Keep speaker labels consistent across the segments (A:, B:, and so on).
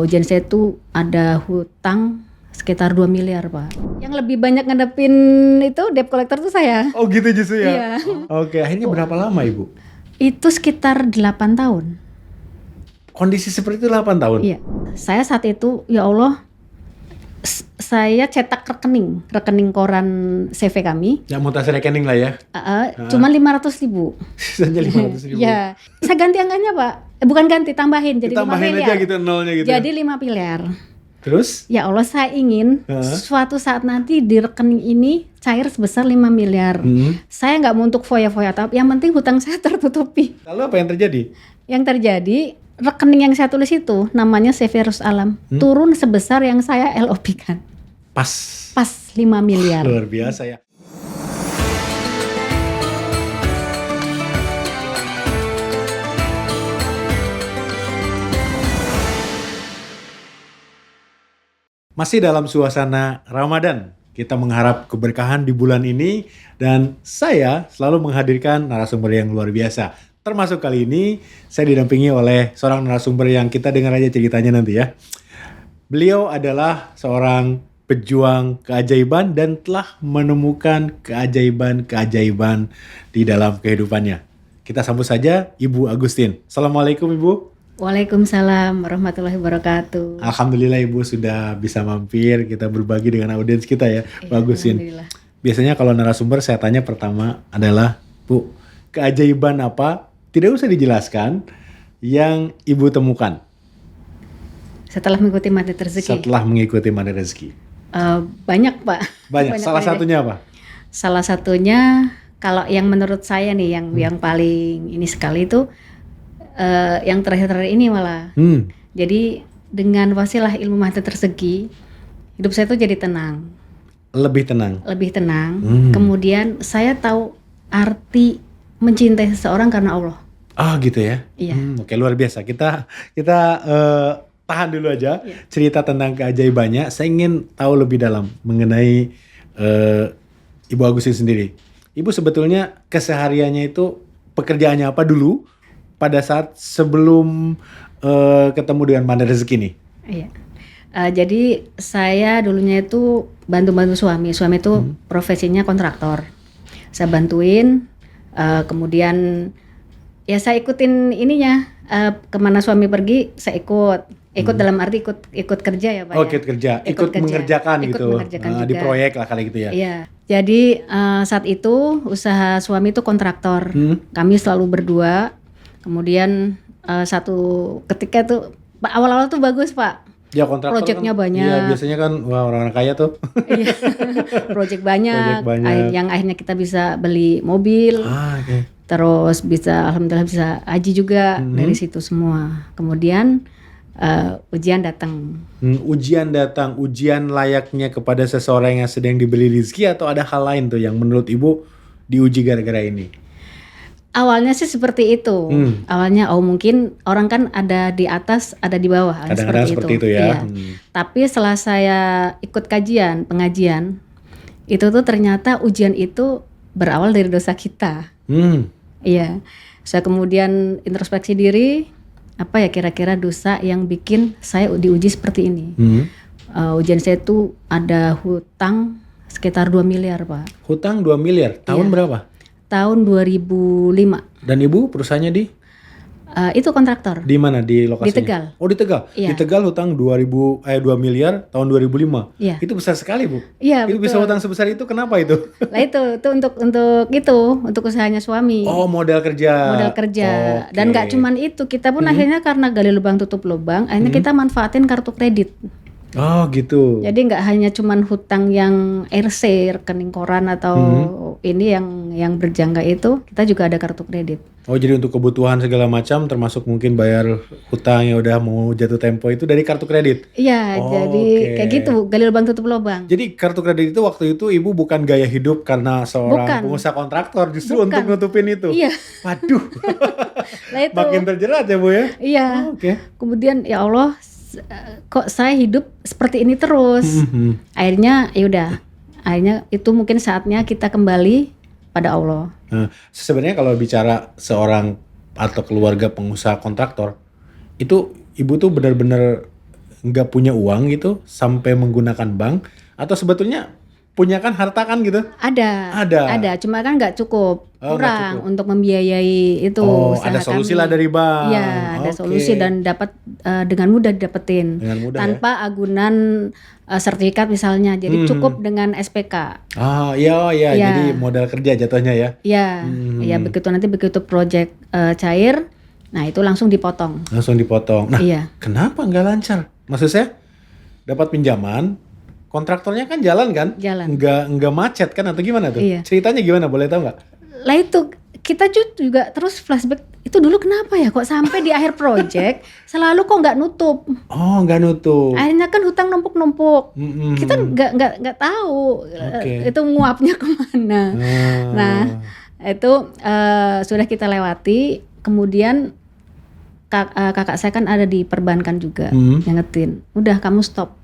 A: Ujian saya tuh ada hutang sekitar 2 miliar, Pak. Yang lebih banyak ngadepin itu debt collector tuh saya.
B: Oh gitu justru ya?
A: Iya.
B: Oke, akhirnya berapa lama Ibu?
A: Itu sekitar 8 tahun.
B: Kondisi seperti itu 8 tahun?
A: Iya. Saya saat itu, ya Allah, saya cetak rekening koran CV kami.
B: Ya mutasi rekening lah ya?
A: Cuma 500.000.
B: Sisanya 500.000?
A: Iya. Saya ganti angkanya, Pak. Bukan ganti, tambahin jadi 5
B: Ditambahin
A: miliar.
B: aja gitu, nolnya gitu.
A: Jadi 5 miliar.
B: Terus?
A: Ya Allah, saya ingin suatu saat nanti di rekening ini cair sebesar 5 miliar. Saya nggak mau untuk foya-foya, tapi yang penting hutang saya tertutupi.
B: Lalu apa yang terjadi?
A: Yang terjadi, rekening yang saya tulis itu namanya Severus Alam, turun sebesar yang saya LOP-kan. Pas 5 miliar.
B: Luar biasa ya. Masih dalam suasana Ramadan, kita mengharap keberkahan di bulan ini dan saya selalu menghadirkan narasumber yang luar biasa. Termasuk kali ini saya didampingi oleh seorang narasumber yang kita dengar aja ceritanya nanti ya. Beliau adalah seorang pejuang keajaiban dan telah menemukan keajaiban-keajaiban di dalam kehidupannya. Kita sambut saja Ibu Agustin. Assalamualaikum Ibu.
A: Waalaikumsalam warahmatullahi wabarakatuh.
B: Alhamdulillah Ibu sudah bisa mampir, kita berbagi dengan audiens kita ya, Pak Agustin.
A: Alhamdulillah.
B: Biasanya kalau narasumber saya tanya pertama adalah, Bu, keajaiban apa, tidak usah dijelaskan, yang Ibu temukan
A: Setelah mengikuti magnet rezeki.
B: setelah mengikuti magnet rezeki?
A: Banyak, Pak.
B: Banyak. Salah satunya apa?
A: Salah satunya kalau yang menurut saya nih yang paling ini sekali itu yang terakhir-terakhir ini malah. Jadi dengan wasilah ilmu magnet rezeki, hidup saya tuh jadi tenang.
B: Lebih tenang.
A: Kemudian saya tahu arti mencintai seseorang karena Allah.
B: Ah gitu ya.
A: Iya.
B: Oke, luar biasa. Kita tahan dulu aja cerita tentang keajaibannya. Saya ingin tahu lebih dalam mengenai Ibu Agustin sendiri. Ibu sebetulnya kesehariannya itu pekerjaannya apa dulu pada saat sebelum ketemu dengan magnet rezeki nih?
A: Iya. Jadi saya dulunya itu bantu-bantu suami. Suami itu profesinya kontraktor. Saya bantuin, kemudian ya saya ikutin ininya, kemana suami pergi saya ikut dalam arti ikut kerja ya Pak.
B: Oh, ikut kerja, ikut mengerjakan gitu.
A: Mengerjakan
B: Di proyek lah kali gitu ya.
A: Iya. Jadi saat itu usaha suami itu kontraktor. Kami selalu berdua. Kemudian satu ketika tuh awal-awal tuh bagus Pak.
B: Ya kontraktor
A: Proyeknya
B: kan,
A: banyak.
B: Iya biasanya kan wah orang-orang kaya tuh.
A: Iya. Proyek banyak. Yang akhirnya kita bisa beli mobil.
B: Okay.
A: Terus alhamdulillah bisa haji juga dari situ semua. Kemudian ujian datang.
B: Ujian datang, ujian layaknya kepada seseorang yang sedang diberi rezeki atau ada hal lain tuh yang menurut Ibu diuji gara-gara ini?
A: Awalnya sih seperti itu. Awalnya mungkin orang kan ada di atas, ada di bawah.
B: Kadang-kadang seperti itu ya.
A: Iya. Tapi setelah saya ikut pengajian, itu tuh ternyata ujian itu berawal dari dosa kita. Iya. Saya kemudian introspeksi diri, apa ya kira-kira dosa yang bikin saya diuji seperti ini. Ujian saya tuh ada hutang sekitar 2 miliar Pak.
B: Hutang 2 miliar, tahun berapa?
A: Tahun 2005.
B: Dan Ibu perusahaannya di?
A: Itu kontraktor.
B: Di mana di lokasinya?
A: Di Tegal.
B: Oh di Tegal.
A: Iya.
B: Di Tegal hutang 2 miliar tahun 2005.
A: Iya.
B: Itu besar sekali Bu.
A: Iya.
B: Itu
A: betul.
B: bisa hutang sebesar itu kenapa itu?
A: Lah itu untuk usahanya suami.
B: Oh modal kerja. Okay.
A: Dan nggak cuman itu, kita pun akhirnya karena gali lubang tutup lubang, akhirnya kita manfaatin kartu kredit.
B: Oh gitu.
A: Jadi nggak hanya cuman hutang yang RC, rekening koran atau ini yang berjangka itu, kita juga ada kartu kredit.
B: Oh jadi untuk kebutuhan segala macam termasuk mungkin bayar hutang yang udah mau jatuh tempo itu dari kartu kredit?
A: Iya, jadi kayak gitu, gali lubang tutup lubang.
B: Jadi kartu kredit itu waktu itu Ibu bukan gaya hidup karena seorang pengusaha kontraktor, justru untuk nutupin itu?
A: Iya.
B: Waduh,
A: Lah itu.
B: makin terjerat ya Bu ya?
A: Iya. Kemudian ya Allah, kok saya hidup seperti ini terus. Akhirnya itu mungkin saatnya kita kembali pada Allah.
B: Nah, sebenarnya kalau bicara seorang atau keluarga pengusaha kontraktor, itu Ibu tuh benar-benar nggak punya uang gitu sampai menggunakan bank, atau sebetulnya punya kan harta kan gitu?
A: Ada. Cuma kan nggak cukup,
B: Oh, nggak
A: kurang
B: cukup.
A: untuk membiayai itu usaha
B: Ada solusi
A: kami.
B: lah dari bank.
A: Iya, ada
B: Oke.
A: solusi dan dapat dengan mudah didapetin.
B: Dengan mudah
A: tanpa agunan sertifikat misalnya. Jadi cukup dengan SPK.
B: Iya.
A: Iya.
B: Jadi modal kerja jatuhnya ya.
A: Iya, begitu proyek cair, nah itu langsung dipotong.
B: Langsung dipotong. Nah,
A: Iya.
B: kenapa nggak lancar? Maksud saya dapat pinjaman, kontraktornya kan jalan kan?
A: Jalan.
B: Nggak macet kan atau gimana tuh?
A: Iya.
B: Ceritanya gimana? Boleh tahu nggak?
A: Lah itu kita juga terus flashback, itu dulu kenapa ya kok sampai di akhir project selalu kok nggak nutup.
B: Oh, nggak nutup.
A: Akhirnya kan hutang numpuk-numpuk. Kita nggak tahu
B: Oke.
A: itu nguapnya kemana. Nah itu sudah kita lewati. Kemudian kakak saya kan ada di perbankan juga, ngingetin, udah kamu stop.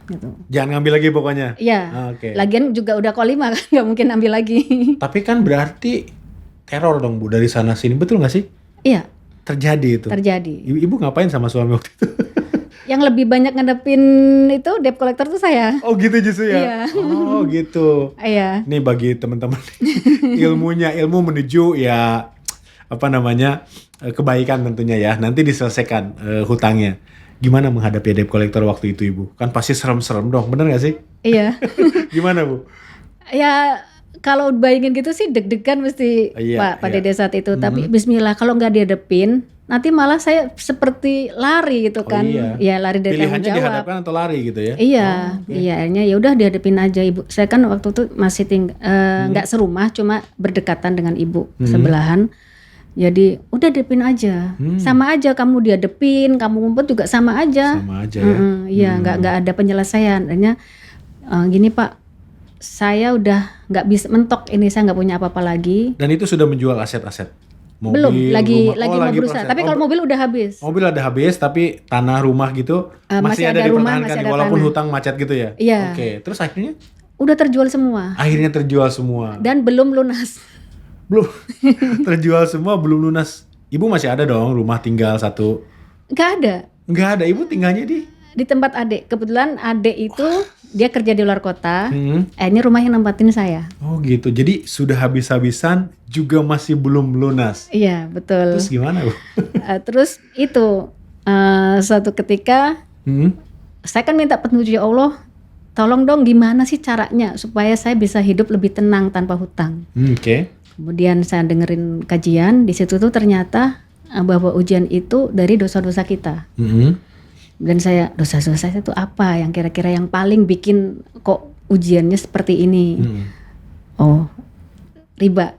A: Gitu.
B: Jangan ngambil lagi pokoknya.
A: Iya.
B: Oke.
A: Lagian juga udah call 5 kan, nggak mungkin ambil lagi.
B: Tapi kan berarti teror dong Bu dari sana sini, betul nggak sih?
A: Iya.
B: Terjadi itu.
A: Terjadi.
B: Ibu ngapain sama suami waktu itu?
A: Yang lebih banyak ngadepin itu debt collector tuh saya.
B: Oh gitu justru ya?
A: Iya.
B: Oh gitu.
A: Iya.
B: Nih bagi teman-teman ilmu menuju ya kebaikan tentunya ya. Nanti diselesaikan hutangnya. Gimana menghadapi debt collector waktu itu Ibu? Kan pasti serem-serem dong, bener gak sih?
A: Iya.
B: Gimana Bu?
A: Ya kalau bayangin gitu sih deg-degan mesti Pak pada saat itu. Tapi bismillah, kalau nggak dihadepin nanti malah saya seperti lari gitu kan. Ya lari dari tanggung
B: Pilihannya
A: jawab.
B: dihadapkan atau lari gitu ya?
A: Iya, akhirnya ya udah dihadepin aja Ibu. Saya kan waktu itu masih nggak serumah, cuma berdekatan dengan Ibu sebelahan. Jadi udah hadepin aja, sama aja kamu dihadepin, kamu ngumpet juga sama aja.
B: Sama aja ya.
A: Iya, nggak ada penyelesaian. Akhirnya gini Pak, saya udah nggak bisa mentok ini, saya nggak punya apa-apa lagi.
B: Dan itu sudah menjual aset-aset? Mobil,
A: belum, lagi
B: rumah.
A: mau berusaha. Tapi kalau mobil udah habis.
B: Mobil ada habis, tapi tanah rumah gitu masih ada
A: rumah,
B: dipertahankan
A: masih ada
B: walaupun
A: tanah.
B: hutang macet gitu ya?
A: Iya.
B: Oke, terus akhirnya?
A: Udah terjual semua.
B: Akhirnya terjual semua.
A: Dan belum lunas.
B: Belum terjual semua, belum lunas. Ibu masih ada dong rumah tinggal satu?
A: Nggak ada.
B: Nggak ada, Ibu tinggalnya
A: di tempat adik. Kebetulan adik itu dia kerja di luar kota. Akhirnya rumah yang nempatin saya.
B: Oh gitu. Jadi sudah habis-habisan juga masih belum lunas.
A: Iya, betul.
B: Terus gimana Bu?
A: Terus itu suatu ketika saya kan minta petunjuk, ya Allah, tolong dong gimana sih caranya supaya saya bisa hidup lebih tenang tanpa hutang.
B: Oke.
A: Kemudian saya dengerin kajian, di situ tuh ternyata bahwa ujian itu dari dosa-dosa kita. Dan saya, dosa-dosa saya itu apa yang kira-kira yang paling bikin kok ujiannya seperti ini? Oh, riba.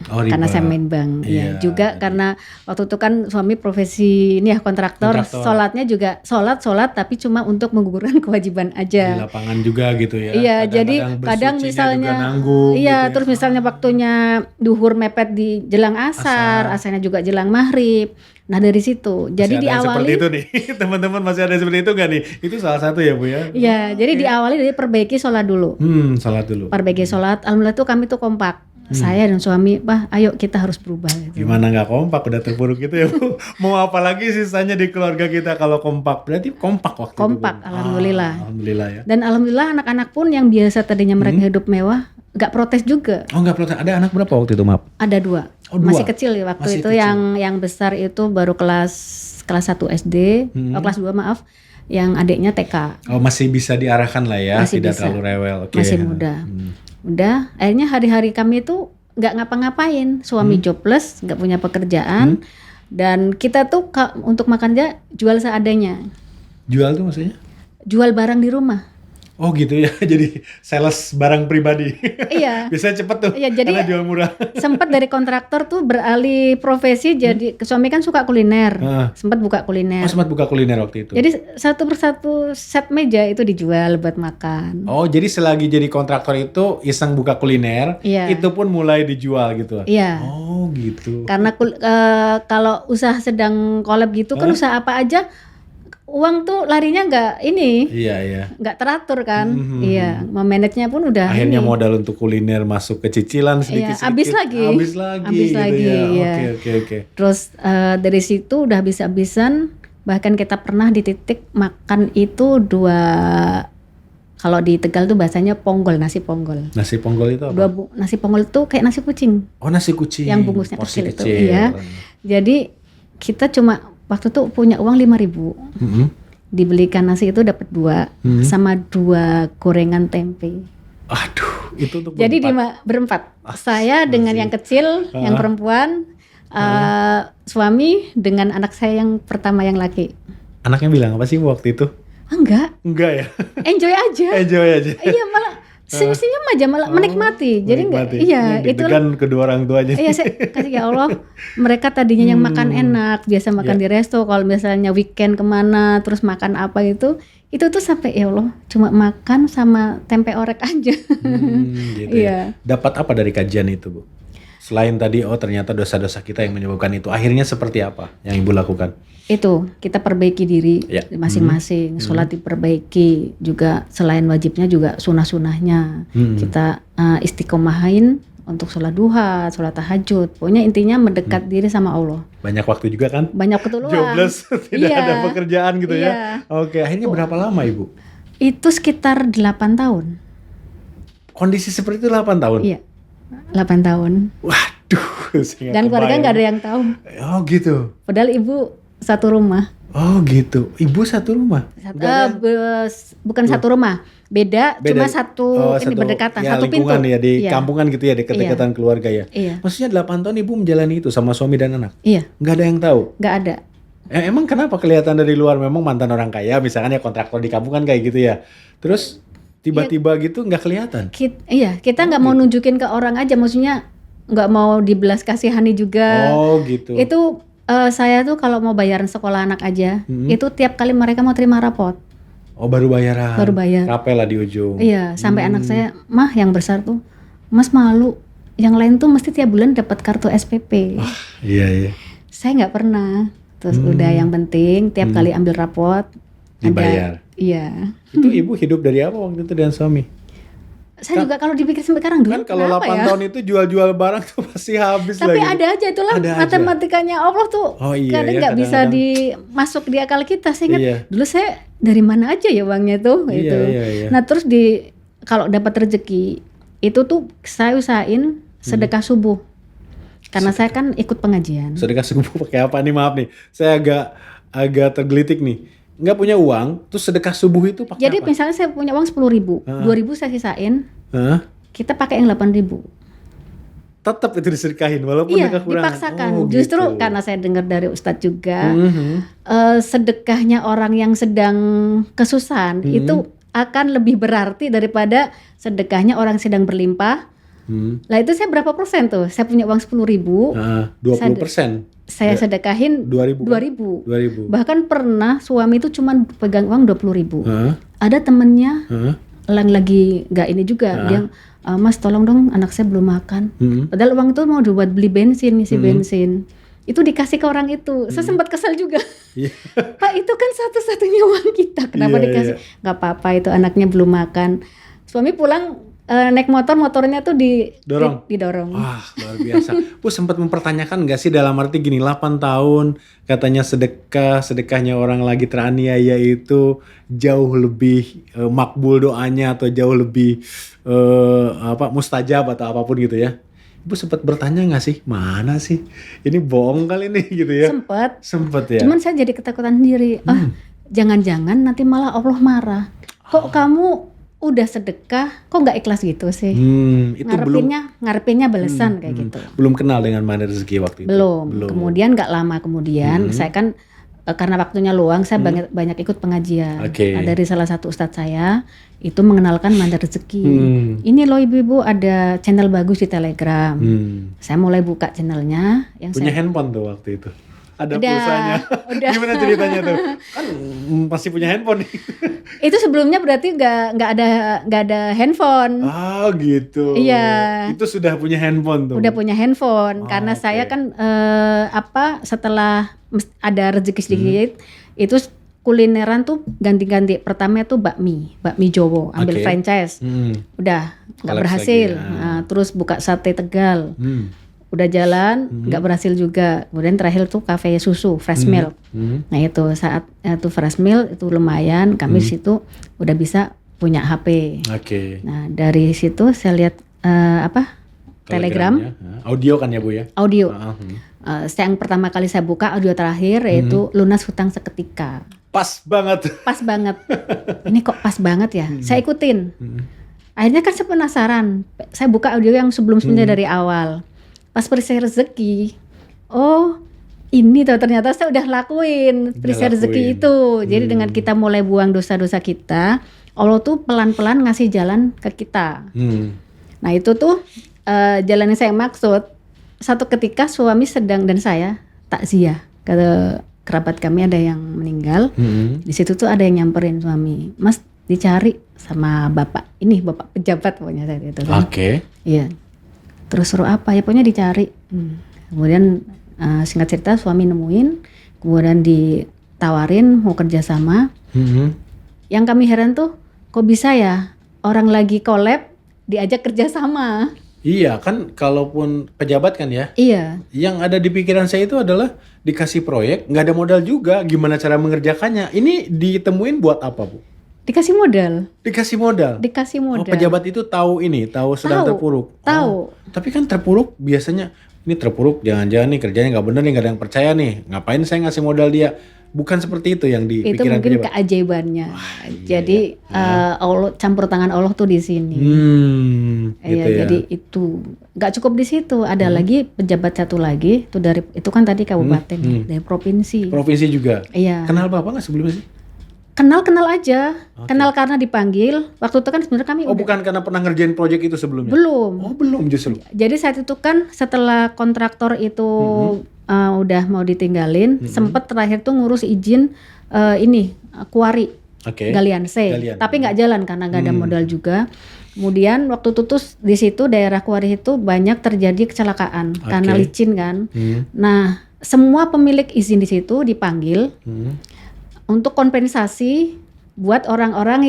A: Karena saya main bank. Ya, juga karena waktu itu kan suami profesi ini ya kontraktor. Sholatnya juga sholat tapi cuma untuk menggugurkan kewajiban aja.
B: Di lapangan juga gitu ya.
A: Iya, jadi kadang misalnya iya, terus misalnya waktunya duhur mepet di jelang asarnya juga jelang maghrib. Nah dari situ, jadi diawali
B: seperti itu nih, teman-teman masih ada seperti itu nggak nih? Itu salah satu ya Bu ya?
A: Iya, jadi diawali dari perbaiki sholat dulu.
B: Sholat dulu.
A: Perbaiki sholat, alhamdulillah tuh kami tuh kompak. Saya dan suami, Bah, ayo kita harus berubah. Gitu.
B: Gimana nggak kompak, udah terpuruk gitu ya Bu? Mau apa lagi sisanya di keluarga kita kalau kompak? Berarti kompak waktu itu.
A: Kompak, alhamdulillah.
B: Alhamdulillah ya.
A: Dan alhamdulillah anak-anak pun yang biasa tadinya mereka hidup mewah, nggak protes juga.
B: Oh nggak protes, ada anak berapa waktu itu maaf?
A: Ada 2.
B: Oh, 2.
A: Masih kecil ya waktu itu, yang besar itu baru kelas 1 SD, kelas 2 maaf, yang adiknya TK.
B: Oh masih bisa diarahkan lah ya,
A: masih
B: tidak
A: bisa.
B: terlalu rewel.
A: Masih muda. Udah, akhirnya hari-hari kami itu nggak ngapa-ngapain, suami jobless, nggak punya pekerjaan, dan kita tuh untuk makan aja jual seadanya.
B: Jual tuh maksudnya?
A: Jual barang di rumah.
B: Oh gitu ya, jadi sales barang pribadi.
A: Iya.
B: Biasanya cepet tuh,
A: iya, jadi
B: karena jual murah.
A: Sempat dari kontraktor tuh beralih profesi jadi suami kan suka kuliner, sempat buka kuliner.
B: Oh sempat buka kuliner waktu itu.
A: Jadi satu persatu set meja itu dijual buat makan.
B: Oh jadi selagi jadi kontraktor itu iseng buka kuliner, itu pun mulai dijual gitu.
A: Iya.
B: Oh gitu.
A: Karena kalau usaha sedang collab gitu kan usaha apa aja, uang tuh larinya nggak nggak teratur kan. Iya, memanagenya pun udah
B: akhirnya modal untuk kuliner masuk ke cicilan sedikit-sedikit.
A: Habis lagi
B: gitu ya.
A: Iya.
B: Oke.
A: Terus dari situ udah habis-habisan, Bahkan kita pernah di titik makan itu kalau di Tegal tuh bahasanya ponggol, nasi ponggol.
B: Nasi ponggol itu apa?
A: Nasi ponggol itu kayak nasi kucing.
B: Oh, nasi kucing.
A: Yang bungkusnya
B: porsi
A: kecil itu. Iya. Jadi kita cuma waktu itu punya uang 5.000. Dibelikan nasi itu dapat 2 sama 2 gorengan tempe.
B: Aduh, itu untuk
A: Jadi berempat. Saya dengan yang kecil, yang perempuan, suami dengan anak saya yang pertama yang laki.
B: Anaknya bilang apa sih waktu itu?
A: Enggak
B: ya?
A: Enjoy aja.
B: Enjoy aja.
A: Iya, malah senyum-senyum aja, malah menikmati. Jadi enggak, itu
B: kan kedua orang tuanya.
A: Iya, saya kasih ya Allah, mereka tadinya yang makan enak, biasa makan di resto, kalau misalnya weekend kemana terus makan apa itu tuh sampai ya Allah cuma makan sama tempe orek aja.
B: Gitu ya. Dapat apa dari kajian itu, Bu? Selain tadi ternyata dosa-dosa kita yang menyebabkan itu, akhirnya seperti apa yang Ibu lakukan?
A: Itu kita perbaiki diri masing-masing, sholat diperbaiki juga, selain wajibnya juga sunah-sunahnya kita istiqomahin untuk sholat duha, sholat tahajud. Pokoknya intinya mendekat diri sama Allah.
B: Banyak waktu juga kan?
A: Banyak waktu luang.
B: Jobless, tidak ada pekerjaan gitu ya. Oke, akhirnya berapa lama Ibu?
A: Itu sekitar 8 tahun.
B: Kondisi seperti itu 8 tahun?
A: Iya, 8 tahun.
B: Waduh.
A: Dan keluarga nggak ada yang tahu.
B: Oh gitu.
A: Padahal ibu satu rumah.
B: Oh gitu. Ibu satu rumah?
A: Bukan satu rumah. Beda. Cuma satu ini berdekatan.
B: Ya,
A: satu pintu.
B: Ya, di kampungan gitu ya, dekat-dekatan keluarga ya.
A: Iya.
B: Maksudnya 8 tahun Ibu menjalani itu sama suami dan anak?
A: Iya.
B: Nggak ada yang tahu?
A: Nggak ada.
B: Emang kenapa kelihatan dari luar memang mantan orang kaya, misalkan ya kontraktor di kampungan kayak gitu ya. Terus tiba-tiba gitu nggak kelihatan?
A: Kita nggak mau nunjukin ke orang aja, maksudnya nggak mau dibelas kasihani juga.
B: Oh gitu.
A: Itu saya tuh kalau mau bayaran sekolah anak aja, itu tiap kali mereka mau terima rapot.
B: Oh baru bayaran?
A: Baru bayar.
B: Rapel lah di ujung.
A: Iya, sampai anak saya, Mah yang besar tuh, Mas malu, yang lain tuh mesti tiap bulan dapat kartu SPP.
B: Iya.
A: Saya nggak pernah. Terus udah yang penting tiap kali ambil rapot
B: dibayar.
A: Iya.
B: Itu Ibu hidup dari apa waktu itu dengan suami?
A: Saya juga kalau dipikir sampai sekarang dulu
B: kalau 8 tahun itu jual-jual barang tuh pasti habis
A: Tapi
B: lagi.
A: ada aja itulah matematikanya Allah tuh. Kadang nggak bisa dimasuk di akal kita. Saya ingat dulu saya dari mana aja ya uangnya tuh gitu. Nah terus kalau dapat rezeki itu tuh saya usahain sedekah subuh. Karena saya kan ikut pengajian.
B: Sedekah subuh pakai apa nih? Maaf nih, saya agak tergelitik nih. Nggak punya uang, terus sedekah subuh itu pakai apa?
A: Jadi misalnya saya punya uang 10.000, 2.000 saya sisain, kita pakai yang 8.000.
B: Tetap itu disedekahin walaupun kekurangan.
A: Dipaksakan. Justru karena saya dengar dari Ustadz juga, sedekahnya orang yang sedang kesusahan itu akan lebih berarti daripada sedekahnya orang sedang berlimpah. Lah itu saya berapa persen tuh? Saya punya uang 10.000.
B: 20%.
A: Saya sedekahin 2.000. Bahkan pernah suami itu cuma pegang uang 20.000. Ada temennya yang lagi nggak ini juga, dia Mas tolong dong anak saya belum makan. Padahal uang itu mau buat beli bensin, ngisi bensin. Itu dikasih ke orang itu. Saya sempat kesal juga. Pak itu kan satu-satunya uang kita. Kenapa dikasih? Nggak apa-apa itu anaknya belum makan. Suami pulang naik motornya tuh didorong.
B: Wah luar biasa. Bu sempat mempertanyakan nggak sih dalam arti gini 8 tahun katanya sedekahnya orang lagi teraniaya itu jauh lebih makbul doanya atau jauh lebih mustajab atau apapun gitu ya. Ibu sempat bertanya nggak sih mana sih ini bohong kali nih gitu ya? Sempet ya.
A: Cuman saya jadi ketakutan sendiri. Jangan-jangan nanti malah Allah marah. Kok kamu udah sedekah kok nggak ikhlas gitu sih?
B: Itu
A: ngarepinnya balasan kayak gitu.
B: Belum kenal dengan mana rezeki waktu itu.
A: Belum. Kemudian nggak lama kemudian saya kan karena waktunya luang saya banyak ikut pengajian. Dari salah satu ustadz saya itu mengenalkan mana rezeki. Ini loh ibu-ibu ada channel bagus di Telegram. Saya mulai buka channelnya.
B: Punya handphone tuh waktu itu. Ada pulsanya. Gimana ceritanya tuh? Kan masih punya handphone nih.
A: Itu sebelumnya berarti nggak ada handphone.
B: Ah gitu.
A: Iya.
B: Itu sudah punya handphone tuh.
A: Udah punya handphone karena saya kan setelah ada rezeki sedikit itu kulineran tuh ganti-ganti. Pertama tuh bakmi Jowo, ambil franchise. Udah nggak berhasil. Nah, terus buka sate Tegal. udah jalan, nggak berhasil juga. Kemudian terakhir tuh kafe susu, fresh milk. Nah itu saat itu fresh milk itu lumayan, kami situ udah bisa punya HP.
B: Oke.
A: Nah dari situ saya lihat Telegram.
B: Audio kan ya Bu ya?
A: Audio. Yang pertama kali saya buka audio terakhir yaitu lunas hutang seketika.
B: Pas banget.
A: Pas banget. Ini kok pas banget ya? Saya ikutin. Akhirnya kan saya penasaran. Saya buka audio yang sebelum-sebelumnya dari awal. Pas perisai rezeki. Oh, ini tuh ternyata saya udah lakuin perisai rezeki itu. Jadi dengan kita mulai buang dosa-dosa kita, Allah tuh pelan-pelan ngasih jalan ke kita. Nah itu tuh jalan yang saya maksud. Satu ketika suami sedang dan saya takziah ke kerabat kami ada yang meninggal. Di situ tuh ada yang nyamperin suami, Mas dicari sama bapak ini, bapak pejabat pokoknya saya gitu kan.
B: Oke.
A: Iya. Terus suruh apa ya, pokoknya dicari. Kemudian singkat cerita suami nemuin, kemudian ditawarin mau kerja sama. Yang kami heran tuh kok bisa ya orang lagi collab diajak kerja sama.
B: Iya kan, kalaupun pejabat kan ya.
A: Iya.
B: Yang ada di pikiran saya itu adalah dikasih proyek, nggak ada modal juga, gimana cara mengerjakannya. Ini ditemuin buat apa Bu?
A: Dikasih modal.
B: Dikasih modal.
A: Dikasih modal.
B: Oh, pejabat itu tahu sedang terpuruk.
A: Tahu.
B: Tapi kan terpuruk biasanya ini terpuruk, jangan-jangan nih kerjanya nggak bener nih, nggak ada yang percaya nih. Ngapain saya ngasih modal dia? Bukan seperti itu yang di
A: itu
B: pikiran
A: mungkin
B: pejabat.
A: keajaibannya.
B: Iya,
A: Jadi Allah, campur tangan Allah tuh di sini.
B: Gitu ya.
A: Jadi itu nggak cukup di situ. Ada lagi pejabat satu lagi itu dari itu kan tadi kabupaten dari provinsi.
B: Provinsi juga.
A: Iya.
B: Kenal Bapak nggak sebelumnya sih?
A: Kenal aja. Kenal karena dipanggil. Waktu itu kan sebenarnya kami
B: Bukan karena pernah ngerjain proyek itu sebelumnya?
A: belum.
B: Oh belum justru.
A: Jadi saat itu kan setelah kontraktor itu udah mau ditinggalin, sempet terakhir tuh ngurus izin kuari Galian C. Tapi nggak jalan karena nggak ada modal juga. Kemudian waktu itu tuh di situ daerah kuari itu banyak terjadi kecelakaan karena licin kan. Nah semua pemilik izin di situ dipanggil untuk kompensasi buat orang-orang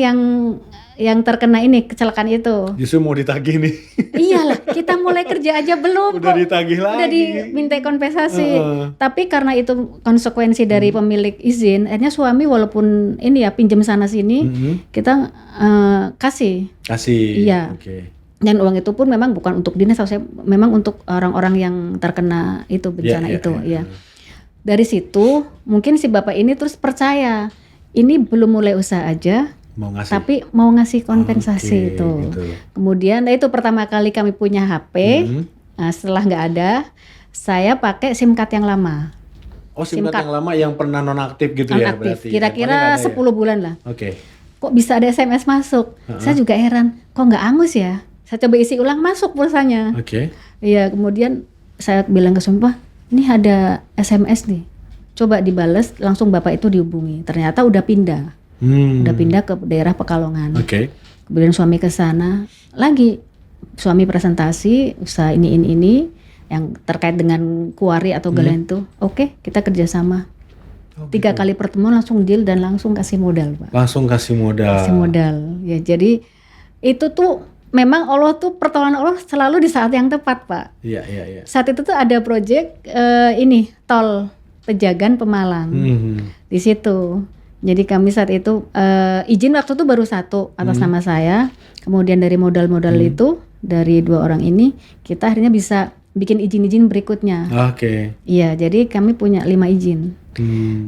A: yang terkena ini kecelakaan itu.
B: Justru mau ditagih nih.
A: Iyalah, kita mulai kerja aja belum
B: Udah ditagih lagi.
A: Udah diminta kompensasi. Tapi karena itu konsekuensi dari pemilik izin, akhirnya suami walaupun ini ya pinjam sana sini, kita kasih. Iya. Dan uang itu pun memang bukan untuk dinas, memang untuk orang-orang yang terkena itu bencana itu. Dari situ mungkin si bapak ini terus percaya, ini belum mulai usaha aja. Tapi mau ngasih kompensasi itu. Gitu. Kemudian itu pertama kali kami punya HP. Setelah nggak ada, saya pakai SIM card yang lama.
B: Oh, SIM card yang lama yang pernah nonaktif gitu ya berarti.
A: Kira-kira 10 bulan lah.
B: Oke.
A: Kok bisa ada SMS masuk? Saya juga heran. Kok nggak angus ya? Saya coba isi ulang, masuk pulsanya. Iya, kemudian saya bilang ke sumpah, ini ada SMS nih. Coba dibales, langsung bapak itu dihubungi. Ternyata udah pindah. Udah pindah ke daerah Pekalongan. Kemudian suami ke sana lagi, suami presentasi usaha ini yang terkait dengan kuari atau galian itu. Oke, kita kerjasama. 3 kali pertemuan langsung deal dan langsung kasih modal, Pak.
B: Langsung kasih modal.
A: Kasih modal. Ya, jadi itu tuh memang Allah tuh, pertolongan Allah selalu di saat yang tepat, Pak.
B: Iya.
A: Saat itu tuh ada proyek tol Pejagan Pemalang. Di situ. Jadi kami saat itu izin waktu itu baru 1 atas nama saya. Kemudian dari modal-modal itu dari 2 orang ini kita akhirnya bisa bikin izin-izin berikutnya. Iya, jadi kami punya 5 izin.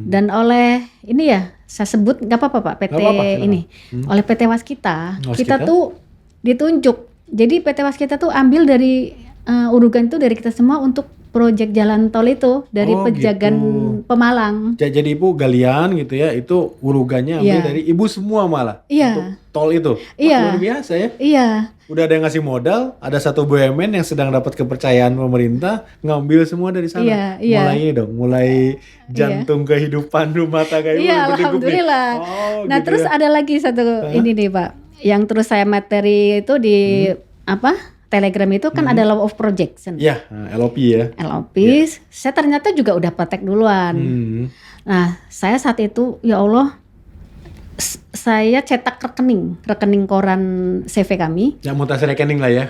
A: Dan oleh ini ya saya sebut nggak apa-apa Pak, PT ini oleh PT Waskita, kita tuh ditunjuk. Jadi PT Waskita tuh ambil dari urugan itu dari kita semua untuk proyek jalan tol itu dari Pejagan Pemalang.
B: Jadi Ibu galian gitu ya, itu urugannya ambil dari Ibu semua malah untuk tol itu. Luar biasa ya.
A: Iya.
B: Udah ada yang ngasih modal, ada satu BUMN yang sedang dapat kepercayaan pemerintah, ngambil semua dari sana. Mulai ini dong, mulai jantung kehidupan rumah tangga Ibu.
A: Iya, alhamdulillah. Nah, gitu terus ada lagi satu ini nih Pak, yang terus saya materi itu di Telegram itu kan ada law of projection.
B: Iya, LOP ya.
A: LOP, saya ternyata juga udah praktek duluan. Nah, saya saat itu ya Allah Saya cetak rekening koran CV kami.
B: Yang mutasi rekening lah ya.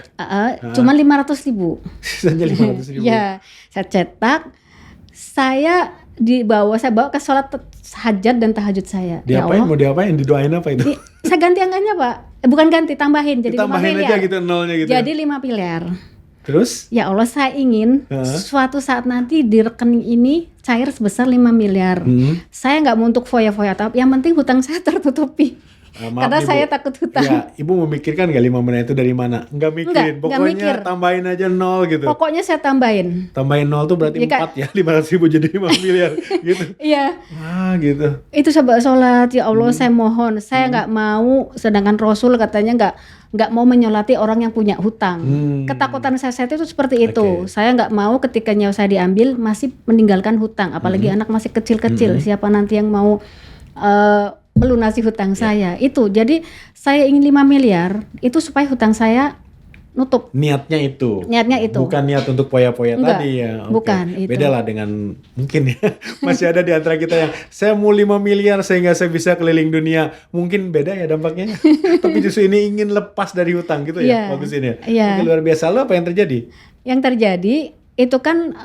A: Cuma 500.000.
B: Sisanya 500.000.
A: Ya, saya cetak. Saya bawa ke sholat hajat dan tahajud saya.
B: Diapain? Mau diapain? Didoain apa itu?
A: Saya ganti angkanya, Pak. Bukan ganti, tambahin jadi 5
B: Ditambahin
A: miliar.
B: aja gitu, nolnya gitu.
A: Jadi 5 miliar.
B: Terus?
A: Ya Allah, saya ingin suatu saat nanti di rekening ini cair sebesar 5 miliar. Saya nggak mau untuk foya-foya, tapi yang penting hutang saya tertutupi. Karena saya takut hutang.
B: Ya, Ibu memikirkan nggak 5 miliar itu dari mana? Nggak mikirin, pokoknya
A: mikir.
B: Tambahin aja 0 gitu.
A: Pokoknya saya tambahin.
B: Tambahin 0 tuh berarti 4 ya, 500.000 jadi 5 miliar gitu.
A: Iya.
B: Gitu.
A: Itu sebab sholat, ya Allah saya mohon, saya nggak mau, sedangkan Rasul katanya nggak mau menyolati orang yang punya hutang. Ketakutan saya itu seperti itu. Saya nggak mau ketika nyawa saya diambil masih meninggalkan hutang, apalagi anak masih kecil-kecil. Siapa nanti yang mau melunasi hutang saya? Itu. Jadi saya ingin 5 miliar itu supaya hutang saya nutup.
B: Niatnya itu. Bukan niat untuk poya-poya tadi ya.
A: Bukan itu.
B: Beda lah dengan mungkin ya masih ada di antara kita yang saya mau 5 miliar sehingga saya bisa keliling dunia. Mungkin beda ya dampaknya. Tapi justru ini ingin lepas dari hutang gitu ya. Bagus ini ya. Luar biasa. Lo apa yang terjadi? Yang
A: terjadi itu kan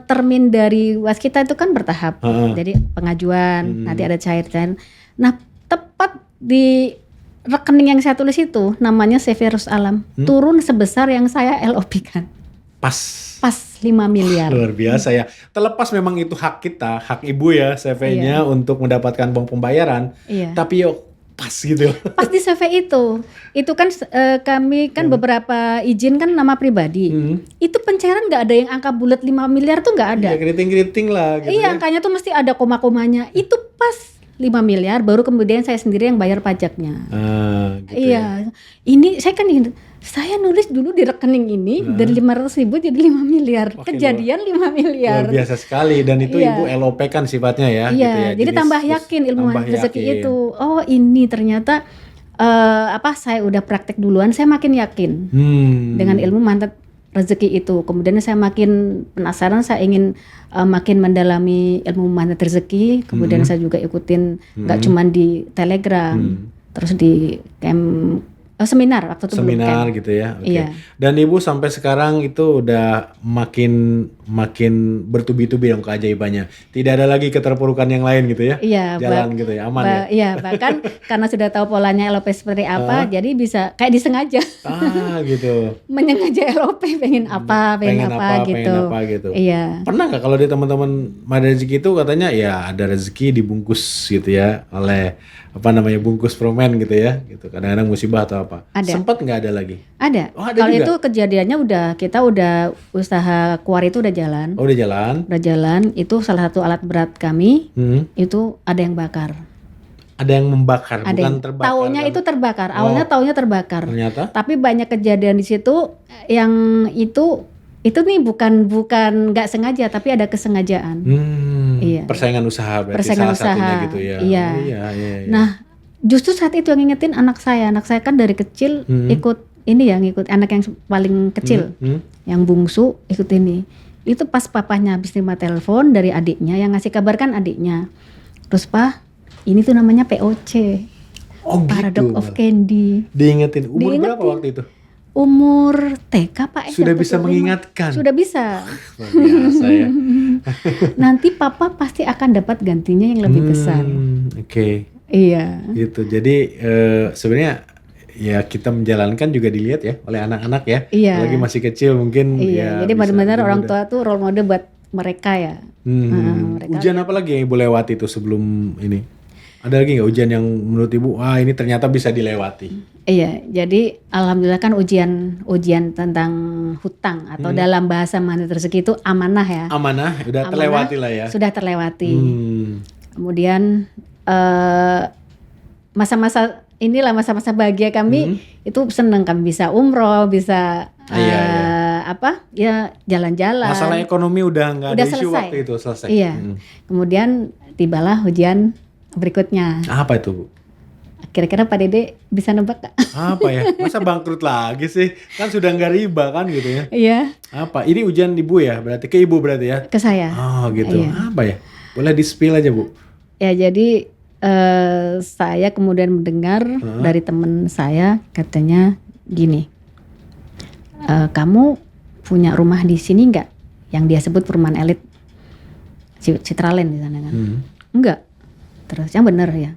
A: termin dari waskita itu kan bertahap. Jadi pengajuan, nanti ada cair-cair. Nah, tepat di rekening yang saya tulis itu namanya CV Rus Alam turun sebesar yang saya LOP-kan. Pas 5 miliar.
B: Luar biasa ya. Terlepas memang itu hak kita, hak ibu ya CV-nya untuk mendapatkan uang pembayaran. Tapi yuk pas gitu.
A: Pas di CV itu kan kami kan beberapa izin kan nama pribadi. Itu pencairan nggak ada yang angka bulat 5 miliar tuh nggak ada.
B: Iya, keriting-keriting lah. Gitu
A: iya, angkanya tuh mesti ada koma-komanya. Itu pas 5 miliar, baru kemudian saya sendiri yang bayar pajaknya.
B: Gitu
A: iya, ini saya nulis dulu di rekening ini dari 500.000 jadi 5 miliar. Kejadian 5 miliar.
B: Luar biasa sekali dan itu ibu LOP kan sifatnya ya.
A: Iya,
B: gitu ya.
A: jadi tambah yakin ilmu rezeki itu. Oh ini ternyata saya udah praktek duluan, saya makin yakin dengan ilmu mantap rezeki itu. Kemudian saya makin penasaran, saya ingin makin mendalami ilmu mandat rezeki. Kemudian saya juga ikutin nggak cuma di Telegram, terus di seminar waktu itu
B: seminar gitu ya.
A: Iya.
B: Dan ibu sampai sekarang itu udah makin bertubi-tubi yang keajaibannya. Tidak ada lagi keterpurukan yang lain gitu ya.
A: Iya.
B: Jalan gitu ya, aman ya.
A: Iya, bahkan karena sudah tahu polanya LOP seperti apa, jadi bisa kayak disengaja.
B: Gitu.
A: Menyengaja LOP pengen apa gitu. Iya.
B: Pernah nggak kalau di teman-teman Mada Rezeki itu katanya ya ada rezeki dibungkus gitu ya oleh bungkus permen gitu ya, gitu. Kadang-kadang musibah atau apa.
A: Ada.
B: Sempat nggak ada lagi?
A: Ada.
B: Oh, ada
A: kalau
B: juga?
A: Itu kejadiannya kita udah usaha kuar itu udah jalan.
B: Oh, udah jalan.
A: Udah jalan. Itu salah satu alat berat kami. Itu ada yang bakar.
B: Ada yang membakar, bukan terbakar.
A: Taunya kan? Itu terbakar. Awalnya taunya terbakar.
B: Ternyata?
A: Tapi banyak kejadian di situ yang itu nih bukan nggak sengaja, tapi ada kesengajaan. Iya.
B: Persaingan usaha berarti
A: persaingan
B: salah
A: usaha.
B: satunya gitu ya.
A: Iya.
B: Iya.
A: Nah, justru saat itu yang ngingetin anak saya kan dari kecil ikut anak yang paling kecil, yang bungsu ikut ini. Itu pas papahnya habis terima telepon dari adiknya yang ngasih kabar kan adiknya. Terus ini tuh namanya POC. Paradox of Candy.
B: Diingetin. Umur berapa waktu itu?
A: Umur TK Pak.
B: Sudah bisa mengingatkan.
A: Sudah bisa.
B: Luar biasa ya.
A: Nanti papa pasti akan dapat gantinya yang lebih besar.
B: Oke.
A: Iya.
B: Gitu. Jadi sebenarnya ya kita menjalankan juga dilihat ya oleh anak-anak ya.
A: Iya.
B: Apalagi masih kecil mungkin.
A: Iya. Jadi benar-benar orang tua tuh role model buat mereka ya.
B: Ujian apa lagi yang ibu lewati itu sebelum ini? Ada lagi nggak ujian yang menurut ibu, ini ternyata bisa dilewati?
A: Iya, jadi alhamdulillah kan ujian tentang hutang atau dalam bahasa mandat rezeki itu amanah ya.
B: Amanah, udah terlewati lah ya.
A: Sudah terlewati. Kemudian masa-masa bahagia kami itu senang kami bisa umroh, bisa jalan-jalan.
B: Masalah ekonomi udah nggak ada isu waktu itu, selesai.
A: Iya. Kemudian tibalah ujian berikutnya.
B: Apa itu, Bu?
A: Kira-kira Pak Dede bisa nebak gak?
B: Apa ya? Masa bangkrut lagi sih? Kan sudah nggak riba kan gitu ya?
A: Iya.
B: Apa? Ini ujian ibu ya? Berarti ke ibu berarti ya?
A: Ke saya.
B: Oh gitu.
A: Iya.
B: Apa ya? Boleh di-spill aja, Bu?
A: Ya jadi saya kemudian mendengar dari teman saya katanya gini, kamu punya rumah di sini nggak? Yang dia sebut perumahan elit Citraland di sana kan? Enggak. Terus yang benar ya.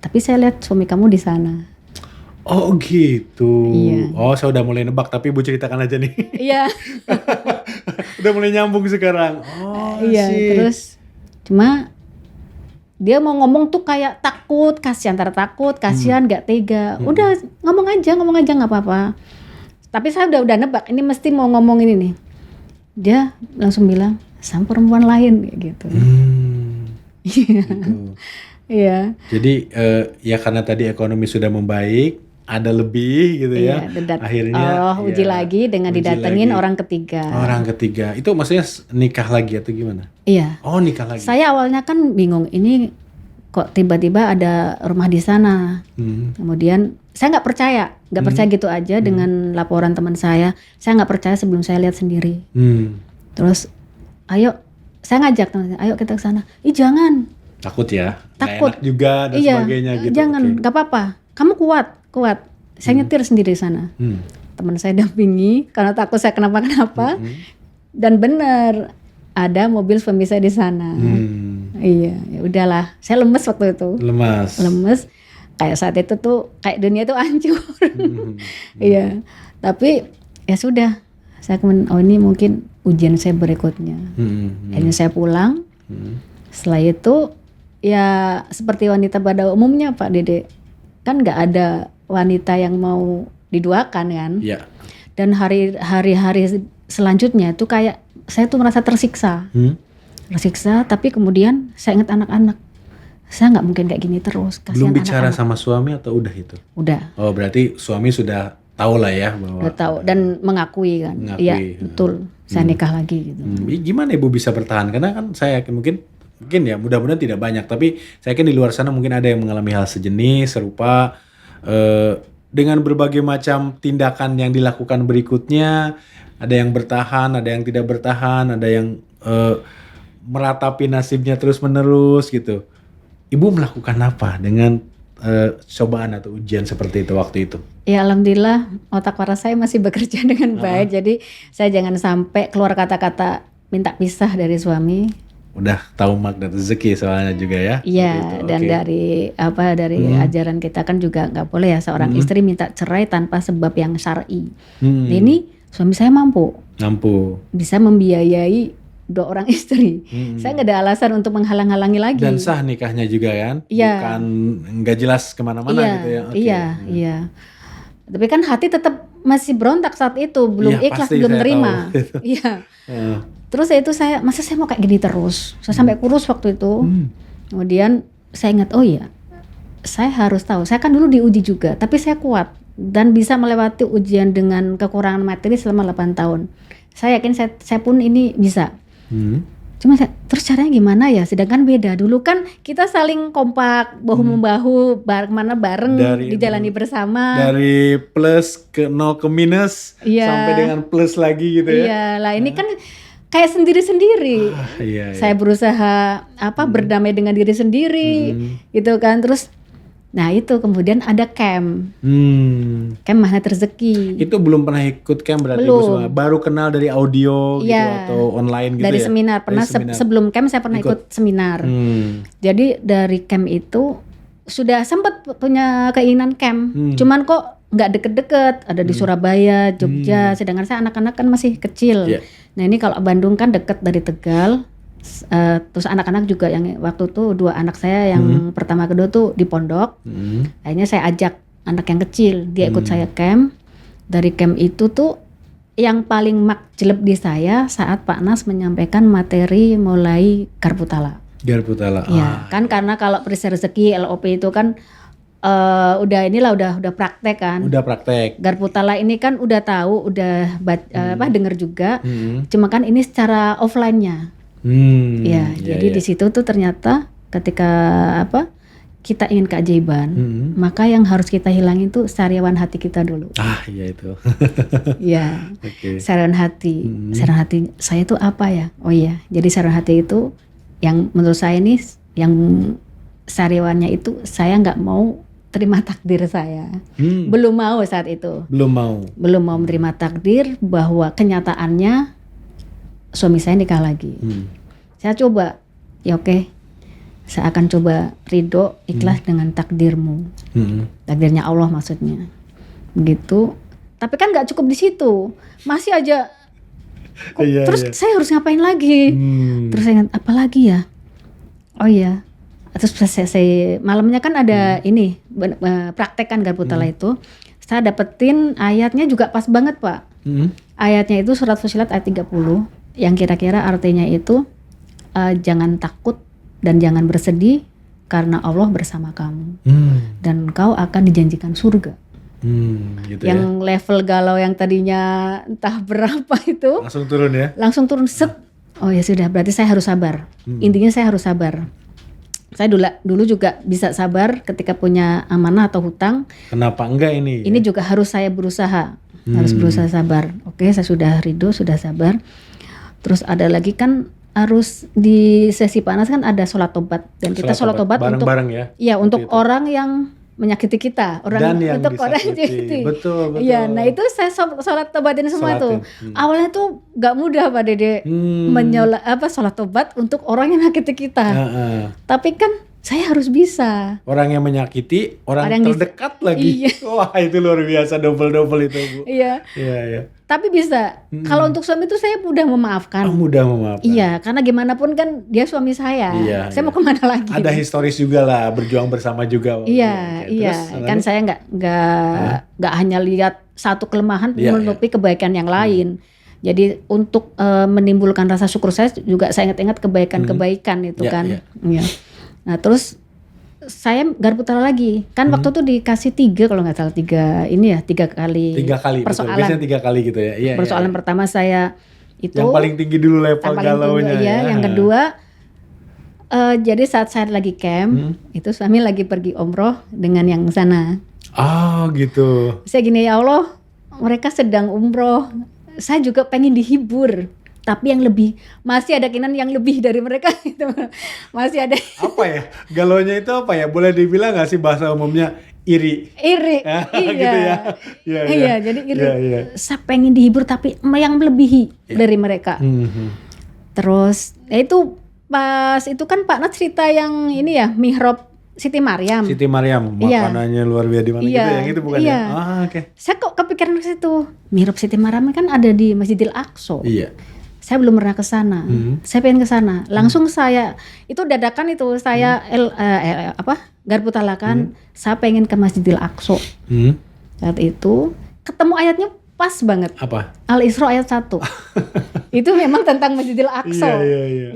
A: Tapi saya lihat suami kamu di sana.
B: Oh gitu.
A: Iya.
B: Oh saya udah mulai nebak, tapi Ibu ceritakan aja nih.
A: Iya.
B: Udah mulai nyambung sekarang. Oh
A: iya.
B: sih.
A: Terus cuma dia mau ngomong tuh kayak takut, kasihan, antara takut, kasihan, nggak tega. Udah ngomong aja nggak apa-apa. Tapi saya udah nebak, ini mesti mau ngomong ini nih. Dia langsung bilang sama perempuan lain kayak gitu.
B: Gitu.
A: Iya.
B: Jadi ya karena tadi ekonomi sudah membaik, ada lebih gitu ya. Akhirnya
A: uji lagi dengan didatengin orang ketiga.
B: Orang ketiga. Itu maksudnya nikah lagi atau gimana?
A: Iya.
B: Oh, nikah lagi.
A: Saya awalnya kan bingung, ini kok tiba-tiba ada rumah di sana. Kemudian saya nggak percaya gitu aja dengan laporan teman saya. Saya nggak percaya sebelum saya lihat sendiri. Terus, ayo, saya ngajak teman saya, ayo kita ke sana. Ih jangan.
B: Takut ya?
A: Takut.
B: Gak enak juga dan sebagainya gitu.
A: Jangan, nggak apa-apa. Kamu kuat. Saya nyetir sendiri sana. Teman saya dampingi karena takut saya kenapa-kenapa. Dan benar ada mobil suami saya di sana. Iya, ya udahlah. Saya lemes waktu itu. Lemes. Kayak saat itu tuh kayak dunia tuh hancur. Iya. Tapi ya sudah. Saya kemudian ini mungkin ujian saya berikutnya. Akhirnya saya pulang. Setelah itu ya seperti wanita pada umumnya Pak Dede. Kan nggak ada wanita yang mau diduakan kan.
B: Iya.
A: Dan hari-hari selanjutnya tuh kayak saya tuh merasa tersiksa. Tersiksa, tapi kemudian saya ingat anak-anak. Saya nggak mungkin kayak gini terus.
B: Belum bicara sama suami atau udah itu?
A: Udah.
B: Oh berarti suami sudah tahu lah ya bahwa.
A: Udah tahu dan mengakui kan. Iya betul. Saya nikah lagi gitu.
B: Gimana Ibu bisa bertahan? Karena kan saya yakin mungkin ya mudah-mudahan tidak banyak. Tapi saya yakin di luar sana mungkin ada yang mengalami hal sejenis serupa. Dengan berbagai macam tindakan yang dilakukan berikutnya, ada yang bertahan, ada yang tidak bertahan, ada yang meratapi nasibnya terus-menerus gitu. Ibu melakukan apa dengan cobaan atau ujian seperti itu waktu itu?
A: Ya alhamdulillah otak waras saya masih bekerja dengan baik. Jadi saya jangan sampai keluar kata-kata minta pisah dari suami.
B: Udah tahu makna rezeki soalnya juga ya.
A: Iya, dan dari ajaran kita kan juga nggak boleh ya seorang istri minta cerai tanpa sebab yang syar'i. Ini suami saya mampu. Bisa membiayai 2 orang istri. Saya nggak ada alasan untuk menghalang-halangi lagi.
B: Dan sah nikahnya juga kan?
A: Iya.
B: Bukan nggak jelas kemana-mana gitu ya.
A: Iya. Tapi kan hati tetap masih berontak saat itu, belum ikhlas, belum terima. Iya. Terus saya masa saya mau kayak gini terus. Saya sampai kurus waktu itu. Kemudian saya ingat, oh iya, saya harus tahu. Saya kan dulu diuji juga, tapi saya kuat dan bisa melewati ujian dengan kekurangan materi selama 8 tahun. Saya yakin saya pun ini bisa. Cuma terus caranya gimana ya? Sedangkan beda. Dulu kan kita saling kompak, bahu-membahu, kemana bareng, dijalani bersama.
B: Dari plus ke 0 ke minus, sampai dengan plus lagi gitu ya.
A: Iya lah, ini kan kayak sendiri-sendiri. Saya berusaha berdamai dengan diri sendiri, gitu kan. Terus, nah itu kemudian ada camp, camp Magnet Rezeki.
B: Itu belum pernah ikut camp berarti?
A: Belum.
B: Baru kenal dari audio gitu atau online gitu
A: dari
B: ya?
A: Seminar. Pernah sebelum camp saya pernah ikut seminar. Jadi dari camp itu sudah sempat punya keinginan camp, cuman kok nggak deket-deket, ada di Surabaya, Jogja, sedangkan saya anak-anak kan masih kecil. Nah ini kalau Bandung kan deket dari Tegal, terus anak-anak juga yang waktu itu 2 anak saya yang pertama kedua tuh di pondok, akhirnya saya ajak anak yang kecil, dia ikut saya camp. Dari camp itu tuh yang paling makjeleb di saya saat Pak Nas menyampaikan materi mulai Garputala. Ya kan karena kalau Perisai Rezeki LOP itu kan udah praktek kan.
B: Udah praktek.
A: Garputala ini kan udah tahu, udah denger juga. Cuma kan ini secara offline-nya. Jadi di situ tuh ternyata ketika kita ingin keajaiban, maka yang harus kita hilangin tuh sariawan hati kita dulu.
B: Iya itu.
A: Iya. Sariawan hati. Sariawan hati saya itu apa ya? Oh iya. Jadi sariawan hati itu yang menurut saya ini yang sariwannya itu saya nggak mau terima takdir saya. Belum mau saat itu. Belum mau menerima takdir bahwa kenyataannya suami saya nikah lagi. Saya coba, ya oke, saya akan coba ridho, ikhlas dengan takdirmu. Takdirnya Allah maksudnya. Begitu. Tapi kan nggak cukup di situ. Masih aja. Terus saya harus ngapain lagi? Terus saya ingat, apa lagi ya? Oh iya. Terus saya malamnya kan ada ini praktekan Garbutala itu. Saya dapetin ayatnya juga pas banget Pak. Ayatnya itu surat Fussilat ayat 30 yang kira-kira artinya itu jangan takut dan jangan bersedih karena Allah bersama kamu. Dan kau akan dijanjikan surga. Gitu yang level galau yang tadinya entah berapa itu langsung turun ya? Langsung turun set. Oh ya sudah, berarti saya harus sabar. Intinya saya harus sabar. Saya dulu juga bisa sabar ketika punya amanah atau hutang. Kenapa enggak ini? Ini juga harus saya berusaha. Harus berusaha sabar. Oke, saya sudah ridho, sudah sabar. Terus ada lagi kan harus di sesi panas kan ada sholat tobat. Dan kita sholat tobat untuk ya? Iya, untuk orang yang menyakiti kita, orang untuk orang yang menyakiti. Betul. Iya, nah itu saya sholat tobatin semua tuh. Awalnya tuh gak mudah Pak Dede sholat tobat untuk orang yang menyakiti kita. Tapi kan saya harus bisa. Orang yang menyakiti, orang terdekat lagi. Iya. Wah itu luar biasa, double itu Bu. Iya. Tapi bisa. Kalau untuk suami itu saya mudah memaafkan. Mudah memaafkan. Iya, karena gimana pun kan dia suami saya. Saya mau kemana lagi? Ada historis juga lah, berjuang bersama juga. Iya. Terus, kan saya nggak hanya lihat satu kelemahan menutupi kebaikan yang lain. Jadi untuk menimbulkan rasa syukur saya juga saya ingat kebaikan-kebaikan itu kan. Iya. Nah terus saya Garbutala lagi kan waktu itu dikasih 3 kalau nggak salah 3 kali persoalan. Biasanya 3 kali gitu ya. Persoalan pertama saya itu yang paling tinggi dulu level galaunya. Yang kedua jadi saat saya lagi camp itu suami lagi pergi umroh dengan yang sana. Gitu. Saya gini, ya Allah, mereka sedang umroh, saya juga pengen dihibur. Tapi yang lebih, masih ada keinginan yang lebih dari mereka itu. Masih ada. Apa ya? Galaunya itu apa ya? Boleh dibilang gak sih bahasa umumnya iri? Iri, iya. Gitu ya? Iya, jadi iri. Saya pengen dihibur tapi yang melebihi dari mereka. Terus, ya itu pas itu kan Pak Nat cerita yang ini ya, mihrab Siti Maryam. Makanannya luar biasa di mana gitu ya? Yang itu bukan ya? Oke. Saya kok kepikiran ke situ. Mihrab Siti Maryam kan ada di Masjidil Aqsa. Iya. Saya belum pernah ke sana. Saya pengen ke sana. Langsung saya itu dadakan itu saya Garbutala kan. Saya pengen ke Masjidil Aqsa. Saat itu ketemu ayatnya pas banget. Apa? Al-Isra ayat 1. Itu memang tentang Masjidil Aqsa.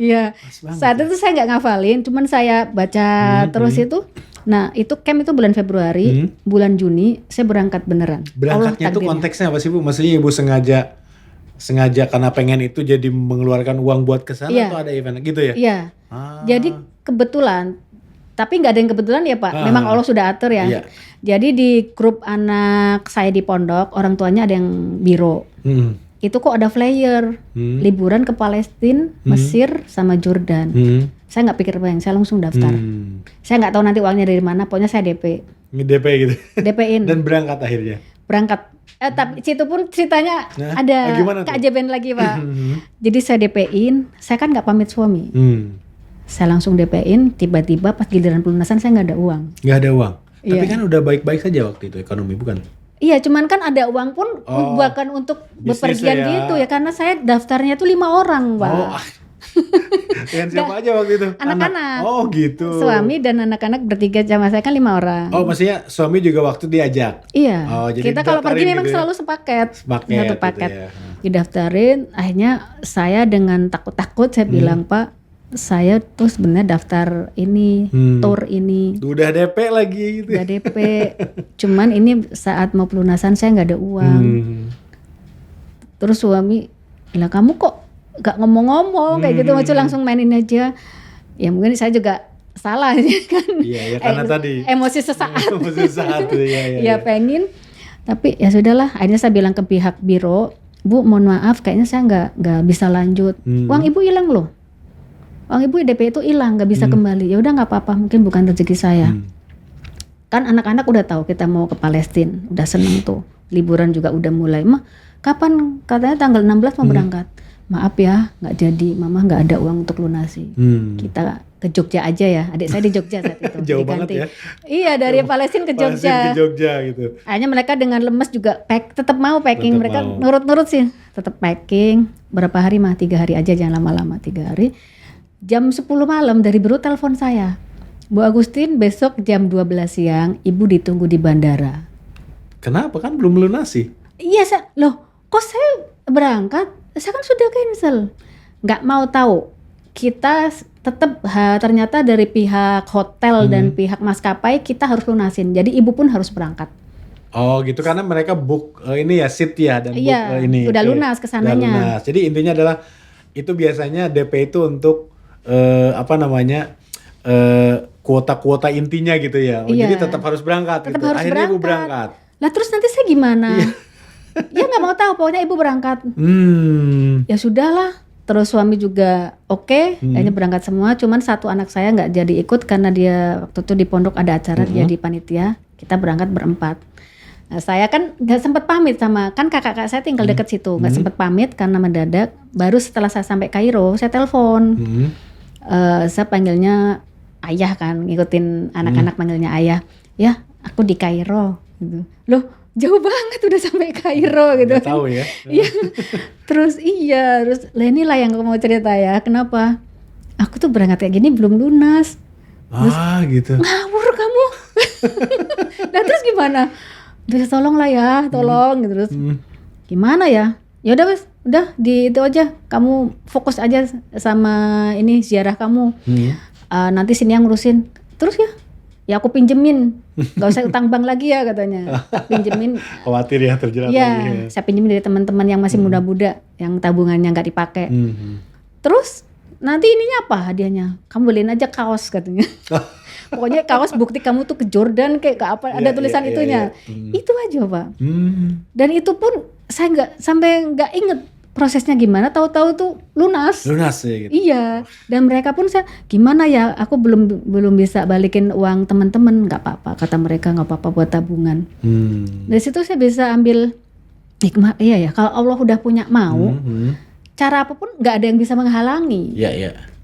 A: Iya. Saat itu saya nggak ngafalin, cuman saya baca terus itu. Nah itu camp itu bulan Februari, bulan Juni saya berangkat beneran. Berangkatnya itu konteksnya apa sih Bu? Maksudnya Ibu sengaja karena pengen itu jadi mengeluarkan uang buat kesana atau ada event gitu ya? Iya. Jadi kebetulan, tapi nggak ada yang kebetulan ya Pak. Memang Allah sudah atur ya. Iya. Jadi di grup anak saya di pondok, orang tuanya ada yang biro. Itu kok ada flyer liburan ke Palestina, Mesir sama Jordan. Saya nggak pikir banyak, saya langsung daftar. Saya nggak tahu nanti uangnya dari mana, pokoknya saya DP. DP gitu. DP-in. Dan berangkat akhirnya. Berangkat. Tapi situ pun ceritanya ada keajaiban lagi Pak. Jadi saya DP-in, saya kan nggak pamit suami. Saya langsung DP-in, tiba-tiba pas giliran pelunasan saya nggak ada uang. Nggak ada uang? Tapi kan udah baik-baik saja waktu itu ekonomi, bukan? Iya, cuman kan ada uang pun bukan untuk bepergian gitu ya, karena saya daftarnya tuh 5 orang Pak. Dengan siapa aja waktu itu? Anak-anak. Oh gitu. Suami dan anak-anak bertiga sama saya kan 5 orang. Oh maksudnya suami juga waktu diajak? Iya. Oh, jadi kita kalau pergi memang gitu selalu sepaket. Satu paket. Gitu ya. Didaftarin, akhirnya saya dengan takut-takut saya bilang Pak, saya tuh sebenarnya daftar ini, tour ini. Udah DP lagi gitu. Udah DP. Cuman ini saat mau pelunasan saya nggak ada uang. Terus suami bilang, kamu kok gak ngomong-ngomong kayak gitu, macam langsung mainin aja. Ya mungkin saya juga salah kan. Iya, ya karena tadi emosi sesaat. Ya pengen, tapi ya sudahlah. Akhirnya saya bilang ke pihak biro, Bu mohon maaf kayaknya saya nggak bisa lanjut. Uang ibu hilang loh. Ibu DP itu hilang, nggak bisa kembali. Ya udah nggak apa-apa, mungkin bukan rezeki saya. Kan anak-anak udah tahu kita mau ke Palestina, udah seneng tuh. Liburan juga udah mulai. Mah, kapan? Katanya tanggal 16 mau berangkat. Maaf ya, nggak jadi. Mama nggak ada uang untuk lunasi. Kita ke Jogja aja ya. Adik saya di Jogja saat itu.
B: Jauh banget ya.
A: Iya, dari Palestina ke Jogja.
B: Palestina ke Jogja gitu.
A: Akhirnya mereka dengan lemes juga tetap mau packing.
B: Tetap
A: mereka
B: mau.
A: nurut-nurut sih, tetap packing. Berapa hari 3 hari aja, jangan lama-lama, 3 hari. Jam 10 malam dari Beru telepon saya. Bu Agustin, besok jam 12 siang ibu ditunggu di bandara.
B: Kenapa, kan belum melunasi?
A: Iya, kok saya berangkat? Saya kan sudah cancel. Nggak mau tahu. Kita tetap ternyata dari pihak hotel dan pihak maskapai kita harus lunasin. Jadi ibu pun harus berangkat.
B: Oh gitu, karena mereka book ini ya seat ya, dan book ini.
A: Udah lunas kesananya.
B: Udah lunas. Jadi intinya adalah itu biasanya DP itu untuk kuota-kuota intinya gitu ya. Jadi tetap harus berangkat.
A: Tetap
B: gitu.
A: harus
B: Akhirnya ibu berangkat.
A: Lah terus nanti saya gimana? Ya nggak mau tahu, pokoknya ibu berangkat. Ya sudahlah. Terus suami juga oke, akhirnya berangkat semua. Cuman satu anak saya nggak jadi ikut karena dia waktu itu di pondok ada acara, dia di panitia. Kita berangkat berempat. Nah, saya kan nggak sempat pamit sama, kan kakak saya tinggal deket situ, nggak sempat pamit karena mendadak. Baru setelah saya sampai Kairo, saya telepon. Saya panggilnya ayah kan, ngikutin anak-anak panggilnya ayah. Ya, aku di Kairo. Gitu. Loh, jauh banget udah sampai Kairo gitu.
B: Nggak tahu ya.
A: Iya. Terus lah inilah yang aku mau cerita ya. Kenapa? Aku tuh berangkat kayak gini belum lunas. Terus,
B: gitu.
A: Ngawur kamu. Nah terus gimana? Udah tolong lah ya, tolong gitu. Terus gimana ya? Ya udah Mas, udah di itu aja. Kamu fokus aja sama ini ziarah kamu. Nanti sini yang ngurusin. Terus ya aku pinjemin, nggak usah utang bank lagi ya katanya. Pinjemin.
B: Khawatir ya terjerat lagi.
A: Ya, saya pinjemin dari teman-teman yang masih muda-muda, yang tabungannya nggak dipakai. Terus nanti ininya apa hadiahnya? Kamu beliin aja kaos katanya. Pokoknya kaos bukti kamu tuh ke Jordan kayak ke apa, ada tulisan itunya. Itu aja Pak. Dan itu pun saya nggak inget prosesnya gimana, tahu-tahu tuh lunas
B: ya gitu.
A: Iya, dan mereka pun saya gimana ya, aku belum bisa balikin uang teman-teman. Nggak apa-apa kata mereka, nggak apa-apa buat tabungan. Dari situ saya bisa ambil hikmah. Iya ya, kalau Allah udah punya mau, cara apapun nggak ada yang bisa menghalangi.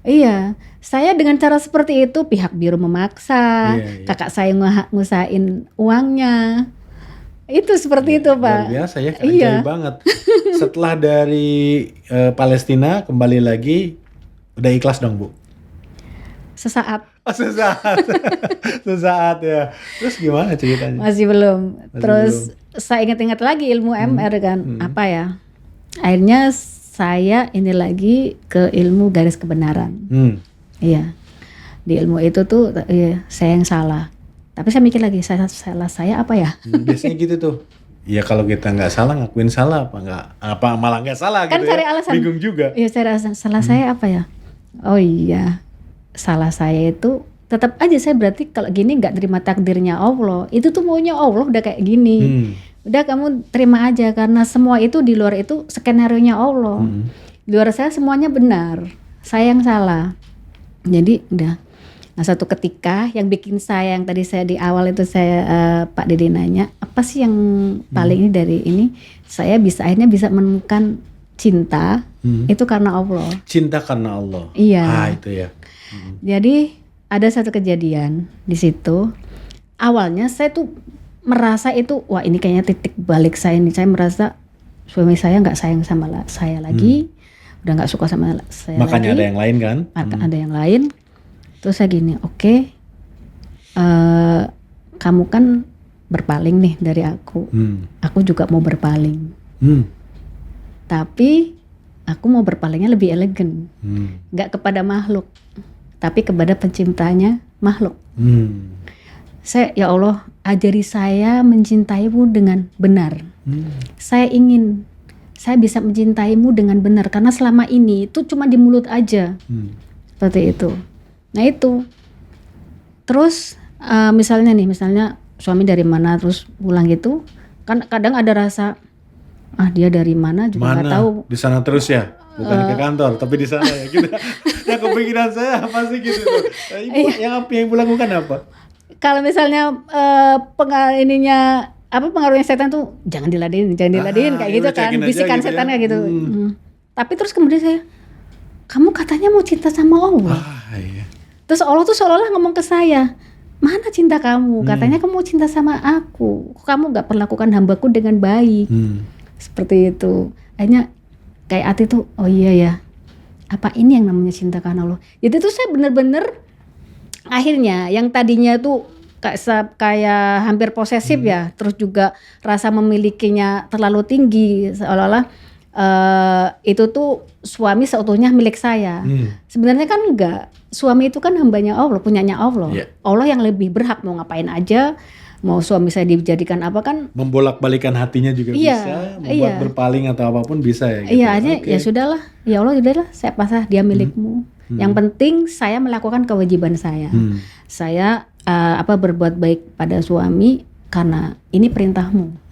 A: Iya, saya dengan cara seperti itu, pihak biro memaksa, kakak saya ngusahain uangnya. Itu seperti itu Pak.
B: Luar biasa ya, ajaib banget. Setelah dari Palestina kembali lagi, udah ikhlas dong Bu?
A: Sesaat.
B: Sesaat ya. Terus gimana ceritanya?
A: Masih belum. Terus saya ingat-ingat lagi ilmu MR kan, apa ya? Akhirnya saya ini lagi ke ilmu garis kebenaran. Iya. Di ilmu itu tuh saya yang salah. Tapi saya mikir lagi, salah saya apa ya?
B: Biasanya gitu tuh. Ya kalau kita nggak salah, ngakuin salah apa malah nggak salah
A: kan
B: gitu
A: cari
B: ya.
A: alasan.
B: Bingung juga.
A: Iya, cari alasan. Salah saya apa ya? Oh iya, salah saya itu tetap aja saya berarti kalau gini nggak terima takdirnya Allah. Itu tuh maunya Allah udah kayak gini. Udah kamu terima aja karena semua itu di luar itu skenario-nya Allah. Di luar saya semuanya benar, saya yang salah. Jadi udah. Nah satu ketika yang bikin saya, yang tadi saya di awal itu saya Pak Dede nanya apa sih yang paling ini dari ini, saya akhirnya bisa menemukan cinta itu karena Allah.
B: Cinta karena Allah.
A: Iya.
B: Itu ya.
A: Jadi ada satu kejadian di situ. Awalnya saya tuh merasa itu wah ini kayaknya titik balik saya nih. Saya merasa suami saya nggak sayang sama saya lagi, udah nggak suka sama saya.
B: Makanya
A: lagi.
B: ada yang lain kan?
A: Ada yang lain. Terus saya gini, oke, kamu kan berpaling nih dari aku juga mau berpaling, tapi aku mau berpalingnya lebih elegan, nggak kepada makhluk, tapi kepada penciptanya makhluk. Saya, ya Allah, ajari saya mencintaimu dengan benar. Saya ingin, saya bisa mencintaimu dengan benar, karena selama ini itu cuma di mulut aja, seperti itu. Nah itu, terus misalnya suami dari mana terus pulang gitu, kan kadang ada rasa dia dari mana juga nggak tahu.
B: Di sana terus ya? bukan ke kantor, tapi di sana ya gitu. Ya kepikiran saya apa sih gitu. Ibu yang Ibu lakukan apa?
A: Kalau misalnya pengaruhnya setan tuh jangan diladenin kayak gitu kan, bisikan
B: gitu
A: setan
B: ya.
A: kayak gitu. Tapi terus kemudian saya, kamu katanya mau cinta sama Allah.
B: Iya.
A: Terus Allah tuh seolah-olah ngomong ke saya, mana cinta kamu? Katanya kamu mau cinta sama aku. Kok kamu gak perlakukan hambaku dengan baik? Seperti itu. Akhirnya kayak hati tuh, oh iya ya, apa ini yang namanya cinta karena Allah? Jadi tuh saya bener-bener akhirnya yang tadinya tuh kayak hampir posesif ya, terus juga rasa memilikinya terlalu tinggi, seolah-olah itu tuh suami seutuhnya milik saya. Sebenarnya kan enggak. Suami itu kan hambanya Allah, punyanya Allah.
B: Yeah.
A: Allah yang lebih berhak mau ngapain aja. Mau suami saya dijadikan apa kan?
B: Membolak-balikan hatinya juga bisa, membuat berpaling atau apapun bisa ya. Gitu.
A: Iya aja, ya sudahlah. Ya Allah udahlah, saya pasrah, dia milikmu. Yang penting saya melakukan kewajiban saya. Saya berbuat baik pada suami karena ini perintahmu.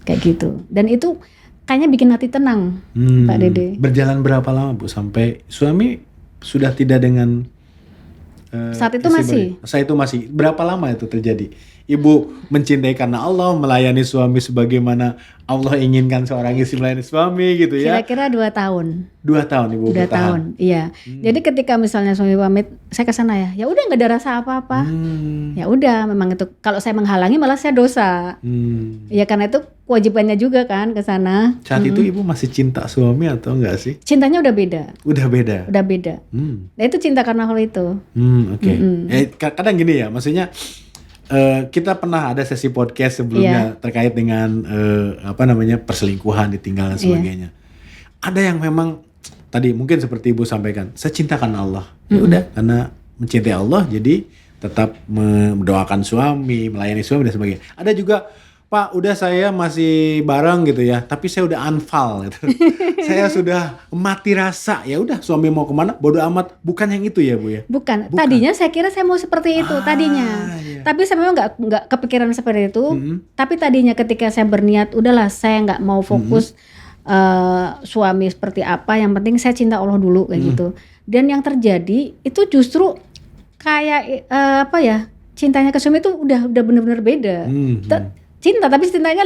A: Kayak gitu. Dan itu kayaknya bikin hati tenang, Pak Dede.
B: Berjalan berapa lama Bu sampai suami sudah tidak dengan
A: saat itu masih.
B: Saat itu masih. Berapa lama itu terjadi? Ibu mencintai karena Allah, melayani suami sebagaimana Allah inginkan seorang istri melayani suami gitu ya.
A: Kira-kira 2 tahun.
B: 2 tahun Ibu
A: 2 tahun, iya. Jadi ketika misalnya suami pamit, saya ke sana ya udah nggak ada rasa apa-apa. Ya udah, memang itu kalau saya menghalangi malah saya dosa. Ya karena itu kewajibannya juga kan ke sana.
B: Saat itu Ibu masih cinta suami atau enggak sih?
A: Cintanya udah beda.
B: Udah beda.
A: Nah itu cinta karena hal itu.
B: Oke. Kadang gini ya, maksudnya kita pernah ada sesi podcast sebelumnya terkait dengan perselingkuhan, ditinggal dan sebagainya. Ada yang memang tadi mungkin seperti Ibu sampaikan, saya cinta karena Allah. Ya udah, karena mencintai Allah jadi tetap mendoakan suami, melayani suami dan sebagainya. Ada juga, Pak, udah saya masih bareng gitu ya, tapi saya udah unfall gitu. Saya sudah mati rasa. Ya udah, suami mau kemana bodo amat. Bukan yang itu ya Bu ya?
A: Bukan. Tadinya saya kira saya mau seperti itu tadinya. Iya. Tapi saya memang nggak kepikiran seperti itu. Tapi tadinya ketika saya berniat, udahlah saya nggak mau fokus suami seperti apa. Yang penting saya cinta Allah dulu kayak gitu. Dan yang terjadi itu justru kayak cintanya ke suami itu udah benar-benar beda. Cinta, tapi cintanya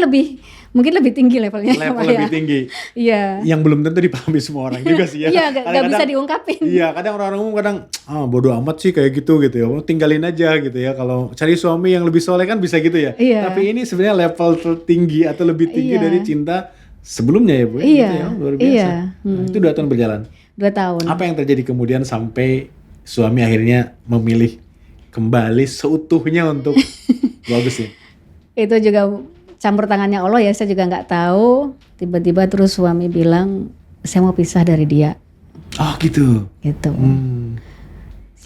A: mungkin lebih tinggi levelnya.
B: Lebih tinggi.
A: Iya.
B: Yang belum tentu dipahami semua orang juga sih ya.
A: Iya, gak bisa diungkapin.
B: Iya, kadang orang umum bodo amat sih kayak gitu ya. Tinggalin aja gitu ya. Kalau cari suami yang lebih soleh kan bisa gitu ya.
A: Iya.
B: Tapi ini sebenarnya level tertinggi atau lebih tinggi dari cinta sebelumnya ya Bu.
A: Iya.
B: Gitu ya, luar biasa.
A: Iya.
B: Nah, itu 2 tahun berjalan.
A: 2 tahun.
B: Apa yang terjadi kemudian sampai suami akhirnya memilih kembali seutuhnya untuk bagus ya?
A: Itu juga campur tangannya Allah ya, saya juga nggak tahu. Tiba-tiba terus suami bilang, saya mau pisah dari dia.
B: Oh gitu.
A: Gitu.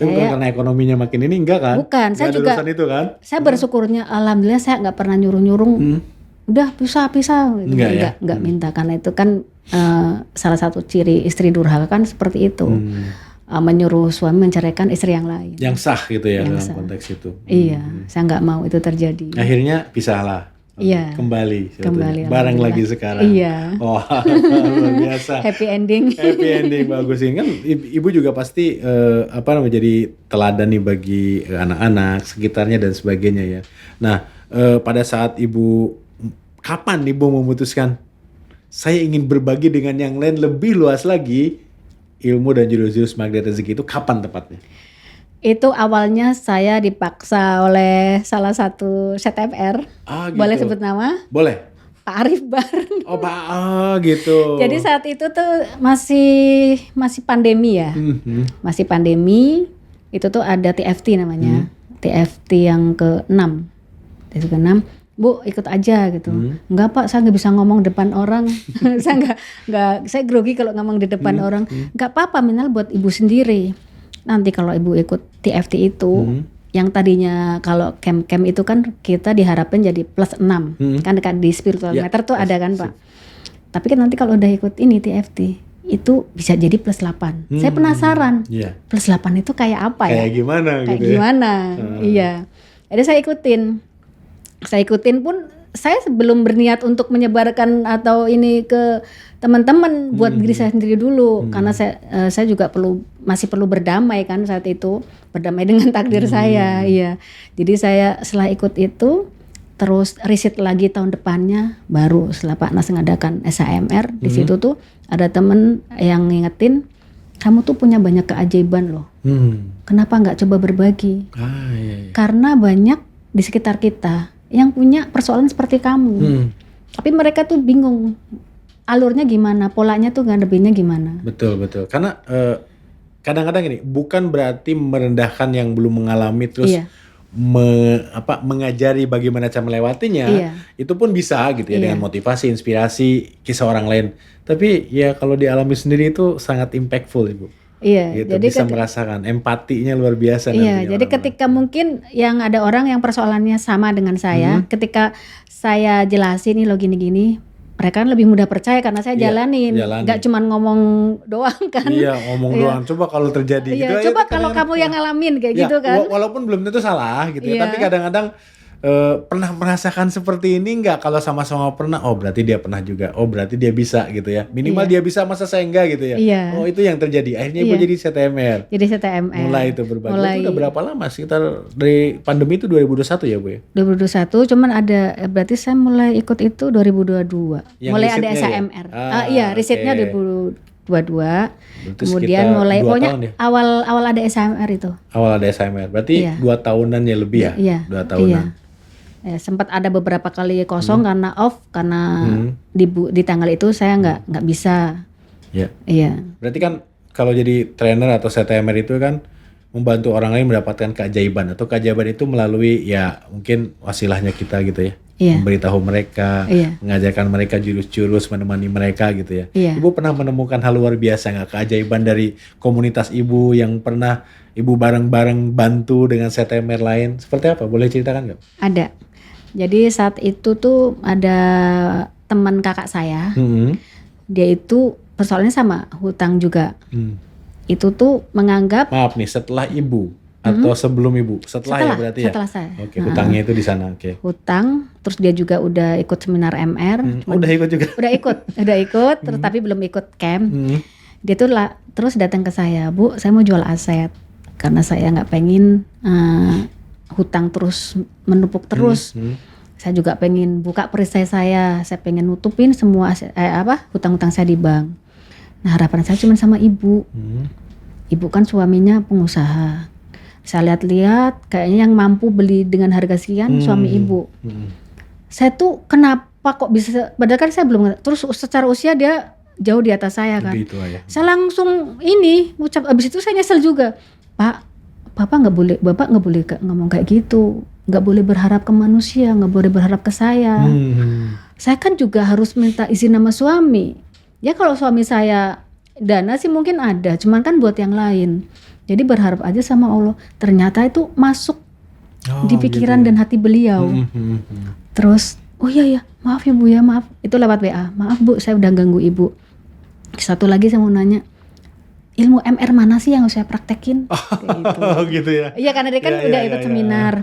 B: Bukan karena ekonominya makin ini enggak kan?
A: Bukan, saya juga.
B: Itu kan?
A: Saya bersyukurnya, alhamdulillah saya nggak pernah nyuruh-nyuruh. Udah pisah. Gitu. Nggak minta, karena itu kan salah satu ciri istri durhaka kan seperti itu. Menyuruh suami menceraikan istri yang lain.
B: Yang sah gitu ya dalam konteks itu.
A: Iya, saya nggak mau itu terjadi.
B: Akhirnya pisahlah.
A: Iya.
B: Kembali bareng lagi sekarang.
A: Iya.
B: Wah, luar biasa.
A: Happy ending.
B: Happy ending, bagus ini kan. Ibu juga pasti menjadi teladan nih bagi anak-anak sekitarnya dan sebagainya ya. Nah, pada saat kapan Ibu memutuskan saya ingin berbagi dengan yang lain lebih luas lagi ilmu dan jurus-jurus magnet rezeki itu, kapan tepatnya?
A: Itu awalnya saya dipaksa oleh salah satu CTMR.
B: Gitu.
A: Boleh sebut nama?
B: Boleh.
A: Pak Arif Bar.
B: Oh Pak, gitu.
A: Jadi saat itu tuh masih pandemi ya. Masih pandemi. Itu tuh ada TFT namanya. TFT yang ke-6. TFT ke-6. Bu, ikut aja gitu. Enggak Pak, saya nggak bisa ngomong depan orang. Saya grogi kalau ngomong di depan orang. Enggak apa-apa, minimal buat ibu sendiri. Nanti kalau ibu ikut TFT itu, yang tadinya kalau camp itu kan kita diharapkan jadi plus 6. Kan dekat di spiritual meter tuh ada kan Pak. Tapi kan nanti kalau udah ikut ini TFT, itu bisa jadi plus 8. Saya penasaran, plus 8 itu kayak apa ya?
B: Kayak gimana
A: kayak
B: gitu
A: gimana, iya. Jadi saya ikutin pun saya belum berniat untuk menyebarkan atau ini ke teman-teman, buat diri saya sendiri dulu, karena saya juga masih perlu berdamai kan saat itu, berdamai dengan takdir saya, iya. Jadi saya setelah ikut itu, terus riset lagi tahun depannya, baru setelah Pak Nas mengadakan SHMR, di situ tuh ada temen yang ngingetin, kamu tuh punya banyak keajaiban loh, kenapa nggak coba berbagi? Iya. Karena banyak di sekitar kita yang punya persoalan seperti kamu, tapi mereka tuh bingung alurnya gimana, polanya tuh ngadepinnya gimana.
B: Betul. Karena kadang-kadang ini bukan berarti merendahkan yang belum mengalami terus mengajari bagaimana cara melewatinya. Itu pun bisa gitu ya, dengan motivasi, inspirasi, kisah orang lain. Tapi ya kalau dialami sendiri itu sangat impactful, Ibu.
A: Iya,
B: gitu,
A: jadi
B: bisa merasakan empatinya luar biasa.
A: Iya, jadi ketika mungkin yang ada orang yang persoalannya sama dengan saya, ketika saya jelasin nih lo gini-gini, mereka kan lebih mudah percaya karena saya jalanin, nggak cuma ngomong doang kan.
B: Iya, ngomong doang. Coba kalau terjadi gitu.
A: Coba kalau kamu yang ngalamin kayak gitu kan.
B: Walaupun belum tentu salah gitu ya, tapi kadang-kadang pernah merasakan seperti ini nggak? Kalau sama-sama pernah, oh berarti dia pernah juga, oh berarti dia bisa gitu ya, minimal dia bisa, masa saya enggak gitu ya. Oh itu yang terjadi, akhirnya Ibu jadi CTMR.
A: Jadi CTMR.
B: Mulai itu berbagi. Itu udah berapa lama? Sekitar dari pandemi itu 2021 ya Bu ya?
A: 2021, cuman ada, berarti saya mulai ikut itu 2022. Yang mulai ada SHMR. Iya, risetnya 2022. Kemudian mulai pokoknya awal ada SHMR itu. Awal ada
B: SHMR. Berarti 2 tahunan ya lebih ya?
A: Iya.
B: 2 tahunan.
A: Sempat ada beberapa kali kosong karena off, karena di tanggal itu saya nggak bisa. Iya.
B: Berarti kan kalau jadi trainer atau CTMR itu kan membantu orang lain mendapatkan keajaiban, atau keajaiban itu melalui ya mungkin wasilahnya kita gitu ya. Memberitahu mereka, mengajarkan mereka jurus-jurus, menemani mereka gitu ya. Ibu pernah menemukan hal luar biasa nggak, keajaiban dari komunitas Ibu yang pernah Ibu bareng-bareng bantu dengan CTMR lain? Seperti apa? Boleh ceritakan nggak?
A: Ada. Jadi saat itu tuh ada teman kakak saya, dia itu persoalannya sama, hutang juga. Itu tuh menganggap.
B: Maaf nih, setelah Ibu atau sebelum Ibu? Setelah ya berarti ya?
A: Setelah saya.
B: Oke, hutangnya itu di sana. Oke.
A: Hutang, terus dia juga udah ikut seminar MR.
B: Udah ikut juga?
A: Udah ikut, tapi belum ikut camp. Dia tuh terus datang ke saya, Bu, saya mau jual aset karena saya nggak pengen hutang terus menumpuk terus. Saya juga pengen buka perisai saya pengen nutupin semua hutang-hutang saya di bank. Nah harapan saya cuma sama Ibu. Ibu kan suaminya pengusaha. Saya lihat-lihat kayaknya yang mampu beli dengan harga sekian suami Ibu. Saya tuh kenapa kok bisa, padahal kan saya belum, terus secara usia dia jauh di atas saya kan. Saya langsung ngucap, abis itu saya nyesel juga. Bapak nggak boleh ngomong kayak gitu, nggak boleh berharap ke manusia, nggak boleh berharap ke saya. Saya kan juga harus minta izin sama suami. Ya kalau suami saya dana sih mungkin ada, cuman kan buat yang lain. Jadi berharap aja sama Allah. Ternyata itu masuk di pikiran dan hati beliau. Terus, oh iya maaf ya Bu ya, maaf. Itu lewat WA. Maaf Bu, saya udah ganggu Ibu. Satu lagi saya mau nanya, ilmu MR mana sih yang saya praktekin?
B: Gitu ya.
A: Iya karena dia kan udah ikut seminar.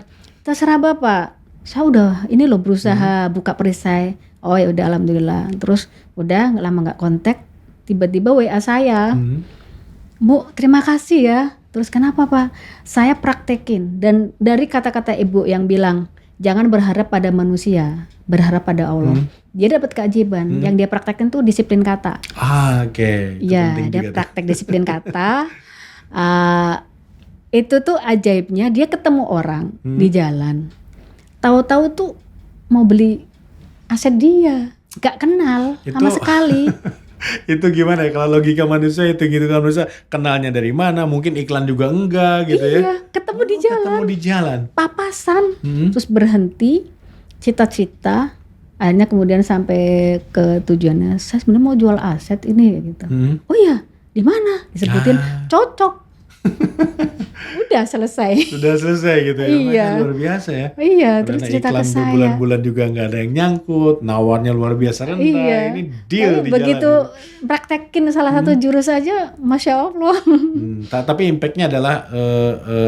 A: Terserah Bapak. Saya udah ini loh berusaha buka perisai. Oh ya udah alhamdulillah. Terus udah lama nggak kontak. Tiba-tiba WA saya. Bu terima kasih ya. Terus kenapa Pak? Saya praktekin. Dan dari kata-kata Ibu yang bilang jangan berharap pada manusia, berharap pada Allah. Dia dapat keajaiban. Yang dia praktekin tuh disiplin kata.
B: Oke.
A: Ya, dia praktek disiplin kata. Itu tuh ajaibnya, dia ketemu orang di jalan. Tahu-tahu tuh mau beli aset dia, gak kenal sama sekali.
B: Itu gimana ya kalau logika manusia itu gitu kan, manusia kenalnya dari mana, mungkin iklan juga enggak gitu ya.
A: Iya, ketemu di jalan. Papasan, terus berhenti, cita-cita, akhirnya kemudian sampai ke tujuannya. Saya sebenarnya mau jual aset ini gitu. Oh iya, di mana? Disebutin cocok. Udah selesai.
B: Sudah selesai gitu ya.
A: Iya.
B: Luar biasa ya.
A: Iya, terus cerita ke saya.
B: Iklan berbulan-bulan juga nggak ada yang nyangkut, nawarnya luar biasa rendah.
A: Iya.
B: Ini deal di
A: begitu
B: jalan.
A: praktekin salah satu jurus aja, Masya Allah.
B: Tapi impactnya adalah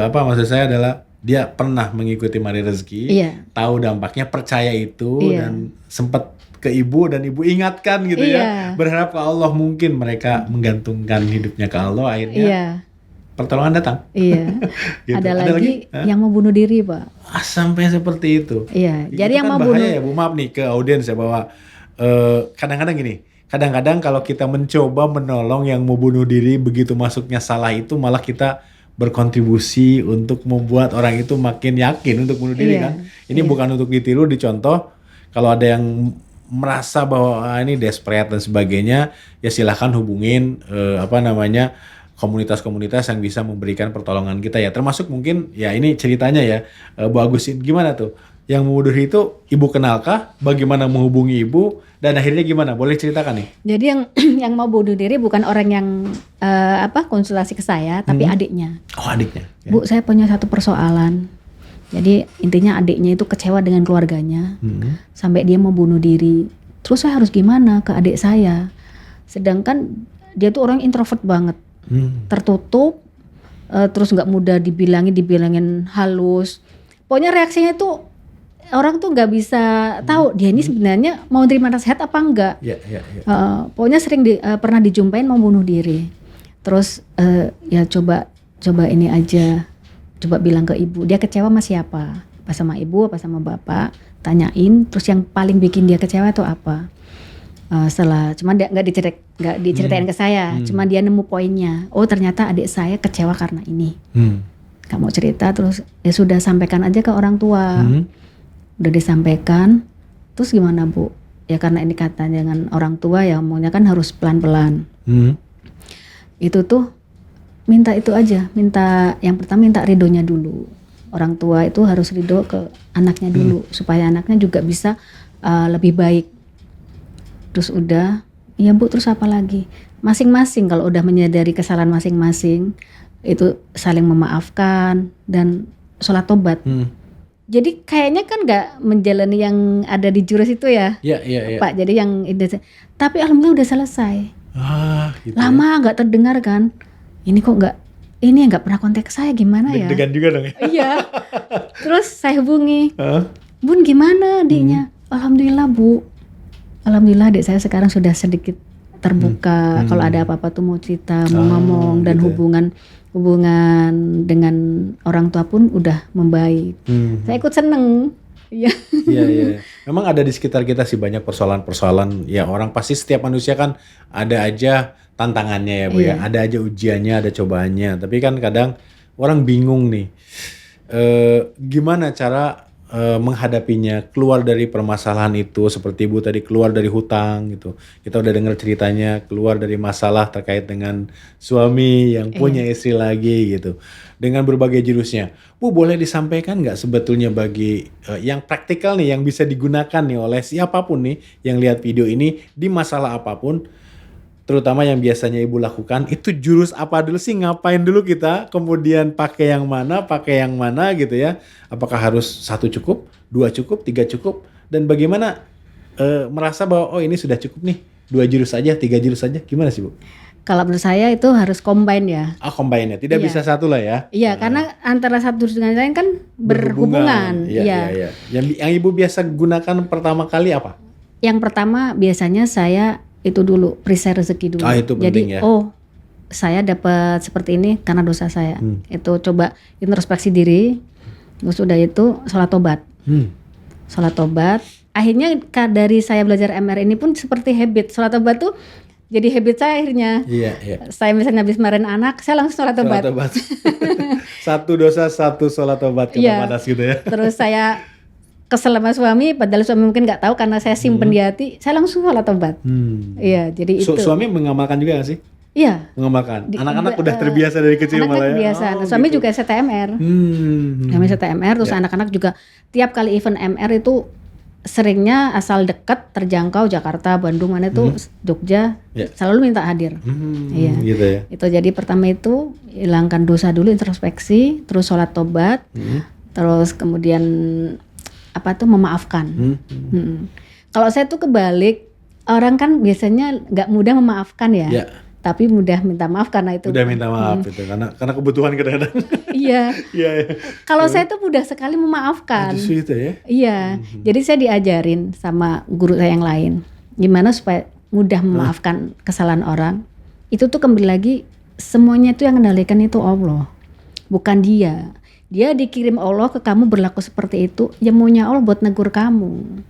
B: maksud saya adalah dia pernah mengikuti Mari Rezeki, tahu dampaknya, percaya itu, dan sempat ke ibu dan ibu ingatkan gitu ya, berharap ke Allah, mungkin mereka menggantungkan hidupnya ke Allah, akhirnya pertolongan datang.
A: Gitu. Ada lagi yang mau bunuh diri, Pak.
B: Sampai seperti itu.
A: Jadi yang
B: kan
A: mau
B: bahaya
A: bunuh
B: ya, Bu, maaf nih ke audiens ya, bahwa kadang-kadang gini, kadang-kadang kalau kita mencoba menolong yang mau bunuh diri, begitu masuknya salah itu malah kita berkontribusi untuk membuat orang itu makin yakin untuk bunuh diri kan. Ini bukan untuk ditiru, dicontoh. Kalau ada yang merasa bahwa ini desperate dan sebagainya, ya silahkan hubungin komunitas-komunitas yang bisa memberikan pertolongan kita ya. Termasuk mungkin ya ini ceritanya ya, Bu Agusin, gimana tuh? Yang mau bunuh diri itu ibu kenalkah? Bagaimana menghubungi ibu? Dan akhirnya gimana? Boleh ceritakan nih?
A: Jadi yang mau bunuh diri bukan orang yang konsultasi ke saya, tapi adiknya.
B: Oh, adiknya. Ya.
A: Bu, saya punya satu persoalan. Jadi intinya adiknya itu kecewa dengan keluarganya, sampai dia mau bunuh diri. Terus saya harus gimana ke adik saya? Sedangkan dia tuh orang introvert banget. Tertutup, terus nggak mudah dibilangin halus. Pokoknya reaksinya tuh orang tuh nggak bisa tahu dia ini sebenarnya mau terima nasihat apa enggak. Pokoknya sering pernah dijumpain mau bunuh diri. Terus ya coba ini aja, coba bilang ke ibu. Dia kecewa sama siapa? Apa sama ibu? Apa sama bapak? Tanyain. Terus yang paling bikin dia kecewa itu apa? Setelah cuma dia nggak diceritain ke saya, cuma dia nemu poinnya. Oh, ternyata adik saya kecewa karena ini. Gak mau cerita, terus ya sudah, sampaikan aja ke orang tua. Udah disampaikan, terus gimana, Bu? Ya karena ini katanya dengan orang tua ya, maunya kan harus pelan-pelan. Itu tuh minta itu aja, yang pertama minta ridhonya dulu. Orang tua itu harus ridho ke anaknya dulu, supaya anaknya juga bisa lebih baik. Terus udah, ya Bu, terus apa lagi? Masing-masing kalau udah menyadari kesalahan masing-masing, itu saling memaafkan dan sholat tobat. Jadi kayaknya kan nggak menjalani yang ada di jurus itu ya, Pak. Jadi yang tapi alhamdulillah udah selesai. Gitu lama nggak terdengar kan? Ini kok nggak pernah kontak saya, gimana ya?
B: Deg-degan juga dong ya.
A: Iya. Terus saya hubungi, Bun gimana adiknya? Alhamdulillah, Bu. Alhamdulillah adik saya sekarang sudah sedikit terbuka. Kalau ada apa-apa tuh mau cerita, mau ngomong, dan
B: gitu
A: hubungan dengan orang tua pun udah membaik. Saya ikut seneng. Iya.
B: Memang ada di sekitar kita sih banyak persoalan-persoalan. Ya orang pasti, setiap manusia kan ada aja tantangannya ya, Bu ya. Ada aja ujiannya, ada cobaannya. Tapi kan kadang orang bingung nih. Gimana cara menghadapinya, keluar dari permasalahan itu, seperti Ibu tadi keluar dari hutang gitu. Kita udah dengar ceritanya, keluar dari masalah terkait dengan suami yang punya istri lagi gitu. Dengan berbagai jurusnya. Bu, boleh disampaikan nggak sebetulnya bagi yang praktikal nih, yang bisa digunakan nih oleh siapapun nih yang lihat video ini di masalah apapun, terutama yang biasanya Ibu lakukan, itu jurus apa dulu sih, ngapain dulu kita, kemudian pakai yang mana gitu ya. Apakah harus 1 cukup, 2 cukup, 3 cukup, dan bagaimana merasa bahwa oh ini sudah cukup nih, 2 jurus saja, 3 jurus saja, gimana sih Bu?
A: Kalau menurut saya itu harus combine ya.
B: Combine ya, tidak bisa satu lah ya.
A: Iya, karena antara satu dengan lain kan berhubungan.
B: Iya. Yang Ibu biasa gunakan pertama kali apa?
A: Yang pertama biasanya saya itu dulu perisai rezeki dulu.
B: Itu penting.
A: Jadi saya dapat seperti ini karena dosa saya. Itu coba introspeksi diri. Terus udah itu sholat tobat. Sholat tobat. Akhirnya dari saya belajar MR ini pun seperti habit. Sholat tobat tuh jadi habit saya akhirnya. Iya. Saya misalnya habis marahin anak, saya langsung sholat tobat.
B: Satu dosa, satu sholat tobat, kena panas gitu ya.
A: Terus saya kesel sama suami, padahal suami mungkin nggak tahu karena saya simpen di hati, saya langsung sholat tobat. Iya, jadi itu.
B: Suami mengamalkan juga nggak sih?
A: Iya.
B: Mengamalkan. Anak-anak udah terbiasa dari kecil malah ya.
A: Terbiasa. Suami gitu. Juga STMR. Kami STMR, terus anak-anak juga tiap kali event MR itu seringnya asal dekat, terjangkau, Jakarta, Bandung, mana itu Jogja, selalu minta hadir. Iya. Gitu ya. Itu jadi pertama itu hilangkan dosa dulu, introspeksi, terus sholat tobat, terus kemudian memaafkan. Kalau saya tuh kebalik, orang kan biasanya nggak mudah memaafkan ya. tapi mudah minta maaf karena itu.
B: Udah minta maaf itu karena kebutuhan kadang-kadang.
A: Iya.
B: Iya.
A: Kalau saya tuh mudah sekali memaafkan.
B: Justru itu ya.
A: Iya. Jadi saya diajarin sama guru saya yang lain gimana supaya mudah memaafkan kesalahan orang. Itu tuh kembali lagi semuanya itu yang mengendalikan itu Allah, bukan dia. Dia dikirim Allah ke kamu berlaku seperti itu, ya maunya Allah buat negur kamu.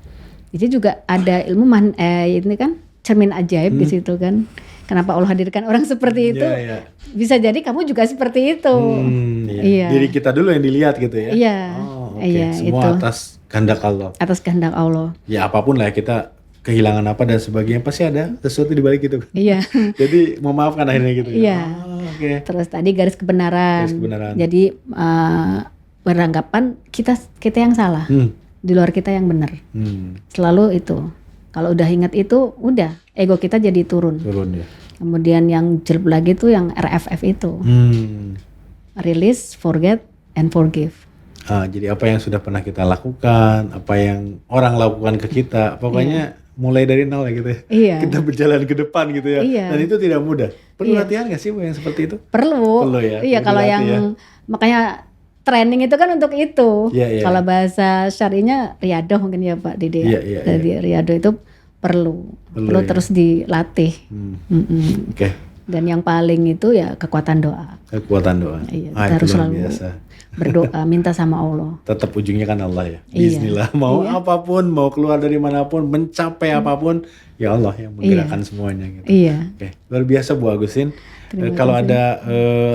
A: Jadi juga ada ilmu ini kan cermin ajaib di situ kan. Kenapa Allah hadirkan orang seperti itu? Bisa jadi kamu juga seperti itu.
B: Iya. Diri kita dulu yang dilihat gitu ya.
A: Iya.
B: Iya, semua itu atas kehendak Allah.
A: Atas kehendak Allah.
B: Ya apapun lah ya, kita kehilangan apa dan sebagainya pasti ada sesuatu di balik itu.
A: Iya.
B: Jadi memaafkan akhirnya gitu.
A: Iya. Terus tadi garis kebenaran. Jadi beranggapan kita yang salah. Di luar kita yang benar. Selalu itu. Kalau udah ingat itu, udah ego kita jadi turun.
B: Ya.
A: Kemudian yang jelek lagi tuh yang RFF itu. Release, forget, and forgive.
B: Jadi apa yang sudah pernah kita lakukan, apa yang orang lakukan ke kita, pokoknya mulai dari nol ya gitu ya.
A: Iya.
B: Kita berjalan ke depan gitu ya.
A: Iya.
B: Dan itu tidak mudah. Perlu latihan nggak sih Bu yang seperti itu?
A: Perlu
B: ya.
A: Iya, kalau yang makanya training itu kan untuk itu. Kalau bahasa syar'inya riadoh mungkin ya Pak Dede. Jadi riadoh itu perlu terus dilatih.
B: Oke.
A: Dan yang paling itu ya kekuatan doa.
B: Kekuatan doa.
A: Iya, kita harus selalu berdoa, minta sama Allah.
B: Tetap ujungnya kan Allah ya. Bismillah. Mau apapun, mau keluar dari manapun, mencapai apapun, ya Allah yang menggerakkan semuanya gitu.
A: Iya.
B: Oke, luar biasa Bu Agustin. Kalau ada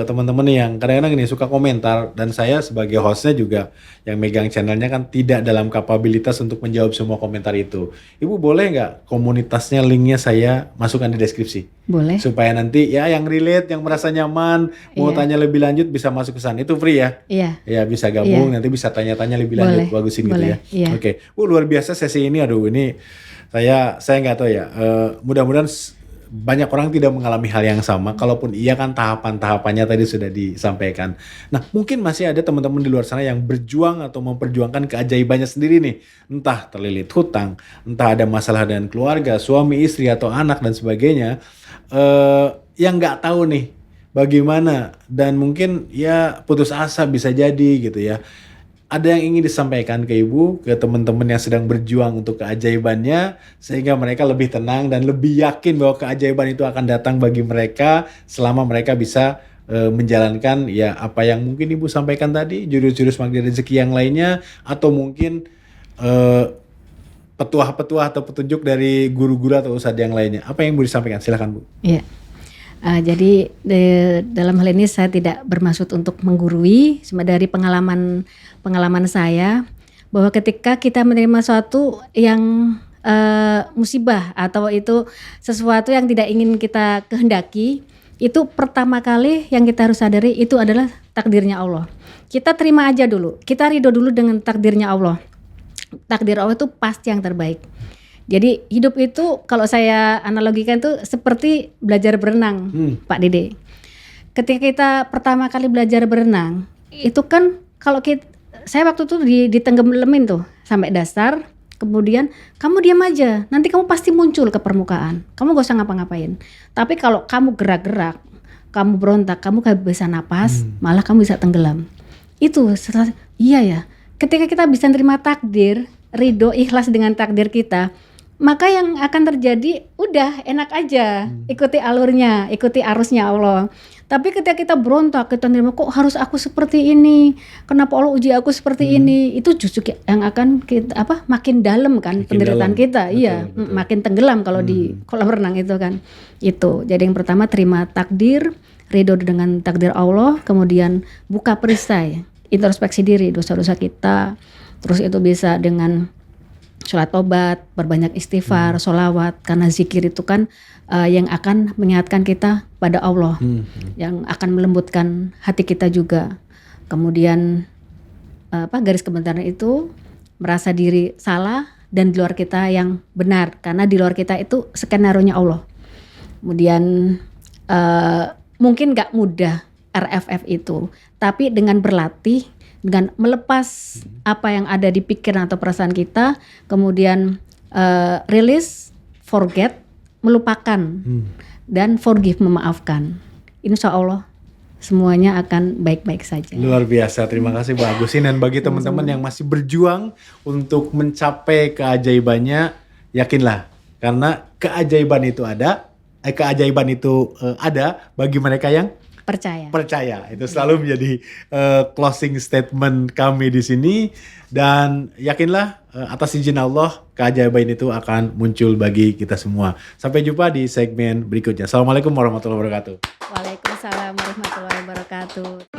B: teman-teman yang kadang-kadang ini suka komentar, dan saya sebagai hostnya juga yang megang channelnya kan tidak dalam kapabilitas untuk menjawab semua komentar itu. Ibu boleh nggak komunitasnya, linknya saya masukkan di deskripsi?
A: Boleh.
B: Supaya nanti ya yang relate, yang merasa nyaman, mau tanya lebih lanjut bisa masuk ke sana. Itu free ya?
A: Iya.
B: Ya bisa gabung, nanti bisa tanya-tanya lebih lanjut Bu Agustin gitu ya.
A: Iya.
B: Oke. Luar biasa sesi ini, ini saya nggak tahu ya. Mudah-mudahan banyak orang tidak mengalami hal yang sama. Kalaupun iya kan tahapan-tahapannya tadi sudah disampaikan. Nah mungkin masih ada teman-teman di luar sana yang berjuang atau memperjuangkan keajaibannya sendiri nih. Entah terlilit hutang, entah ada masalah dengan keluarga, suami, istri, atau anak dan sebagainya. Yang nggak tahu nih bagaimana, dan mungkin ya putus asa bisa jadi gitu ya. Ada yang ingin disampaikan ke Ibu, ke teman-teman yang sedang berjuang untuk keajaibannya, sehingga mereka lebih tenang dan lebih yakin bahwa keajaiban itu akan datang bagi mereka selama mereka bisa menjalankan ya apa yang mungkin Ibu sampaikan tadi, jurus-jurus magnet rezeki yang lainnya, atau mungkin petuah-petuah atau petunjuk dari guru-guru atau ustadz yang lainnya. Apa yang Ibu disampaikan? Silakan Bu.
A: Iya. Jadi dalam hal ini saya tidak bermaksud untuk menggurui, cuma dari pengalaman saya bahwa ketika kita menerima suatu yang musibah atau itu sesuatu yang tidak ingin kita kehendaki, itu pertama kali yang kita harus sadari itu adalah takdirnya Allah. Kita terima aja dulu, kita ridho dulu dengan takdirnya Allah. Takdir Allah itu pasti yang terbaik. Jadi hidup itu kalau saya analogikan tuh seperti belajar berenang, Pak Dede. Ketika kita pertama kali belajar berenang, itu kan kalau saya waktu itu ditenggelamin tuh sampai dasar, kemudian kamu diam aja, nanti kamu pasti muncul ke permukaan. Kamu gak usah ngapa-ngapain. Tapi kalau kamu gerak-gerak, kamu berontak, kamu gak bisa napas, malah kamu bisa tenggelam. Itu iya ya. Ketika kita bisa terima takdir, ridho, ikhlas dengan takdir kita, maka yang akan terjadi udah enak aja, ikuti alurnya, ikuti arusnya Allah. Tapi ketika kita berontak, kita nerima kok harus aku seperti ini, kenapa Allah uji aku seperti ini, itu justru yang akan kita makin dalam kan penderitaan kita. Betul. Makin tenggelam kalau di kolam renang itu kan. Itu. Jadi yang pertama terima takdir, ridho dengan takdir Allah, kemudian buka perisai, introspeksi diri dosa-dosa kita. Terus itu bisa dengan sholat tobat, berbanyak istighfar, sholawat, karena zikir itu kan yang akan mengingatkan kita pada Allah, yang akan melembutkan hati kita juga. Kemudian garis kebenaran itu merasa diri salah dan di luar kita yang benar, karena di luar kita itu skenario-nya Allah. Kemudian mungkin gak mudah RFF itu, tapi dengan berlatih, dengan melepas apa yang ada di pikiran atau perasaan kita, kemudian release, forget, melupakan. dan forgive, memaafkan. Insya Allah semuanya akan baik-baik saja.
B: Luar biasa, terima kasih Bu Agusin. Dan bagi teman-teman yang masih berjuang untuk mencapai keajaibannya, yakinlah karena keajaiban itu ada bagi mereka yang percaya. Itu selalu menjadi closing statement kami di sini. Dan yakinlah atas izin Allah keajaiban itu akan muncul bagi kita semua. Sampai jumpa di segmen berikutnya. Assalamualaikum warahmatullahi wabarakatuh.
A: Waalaikumsalam warahmatullahi wabarakatuh.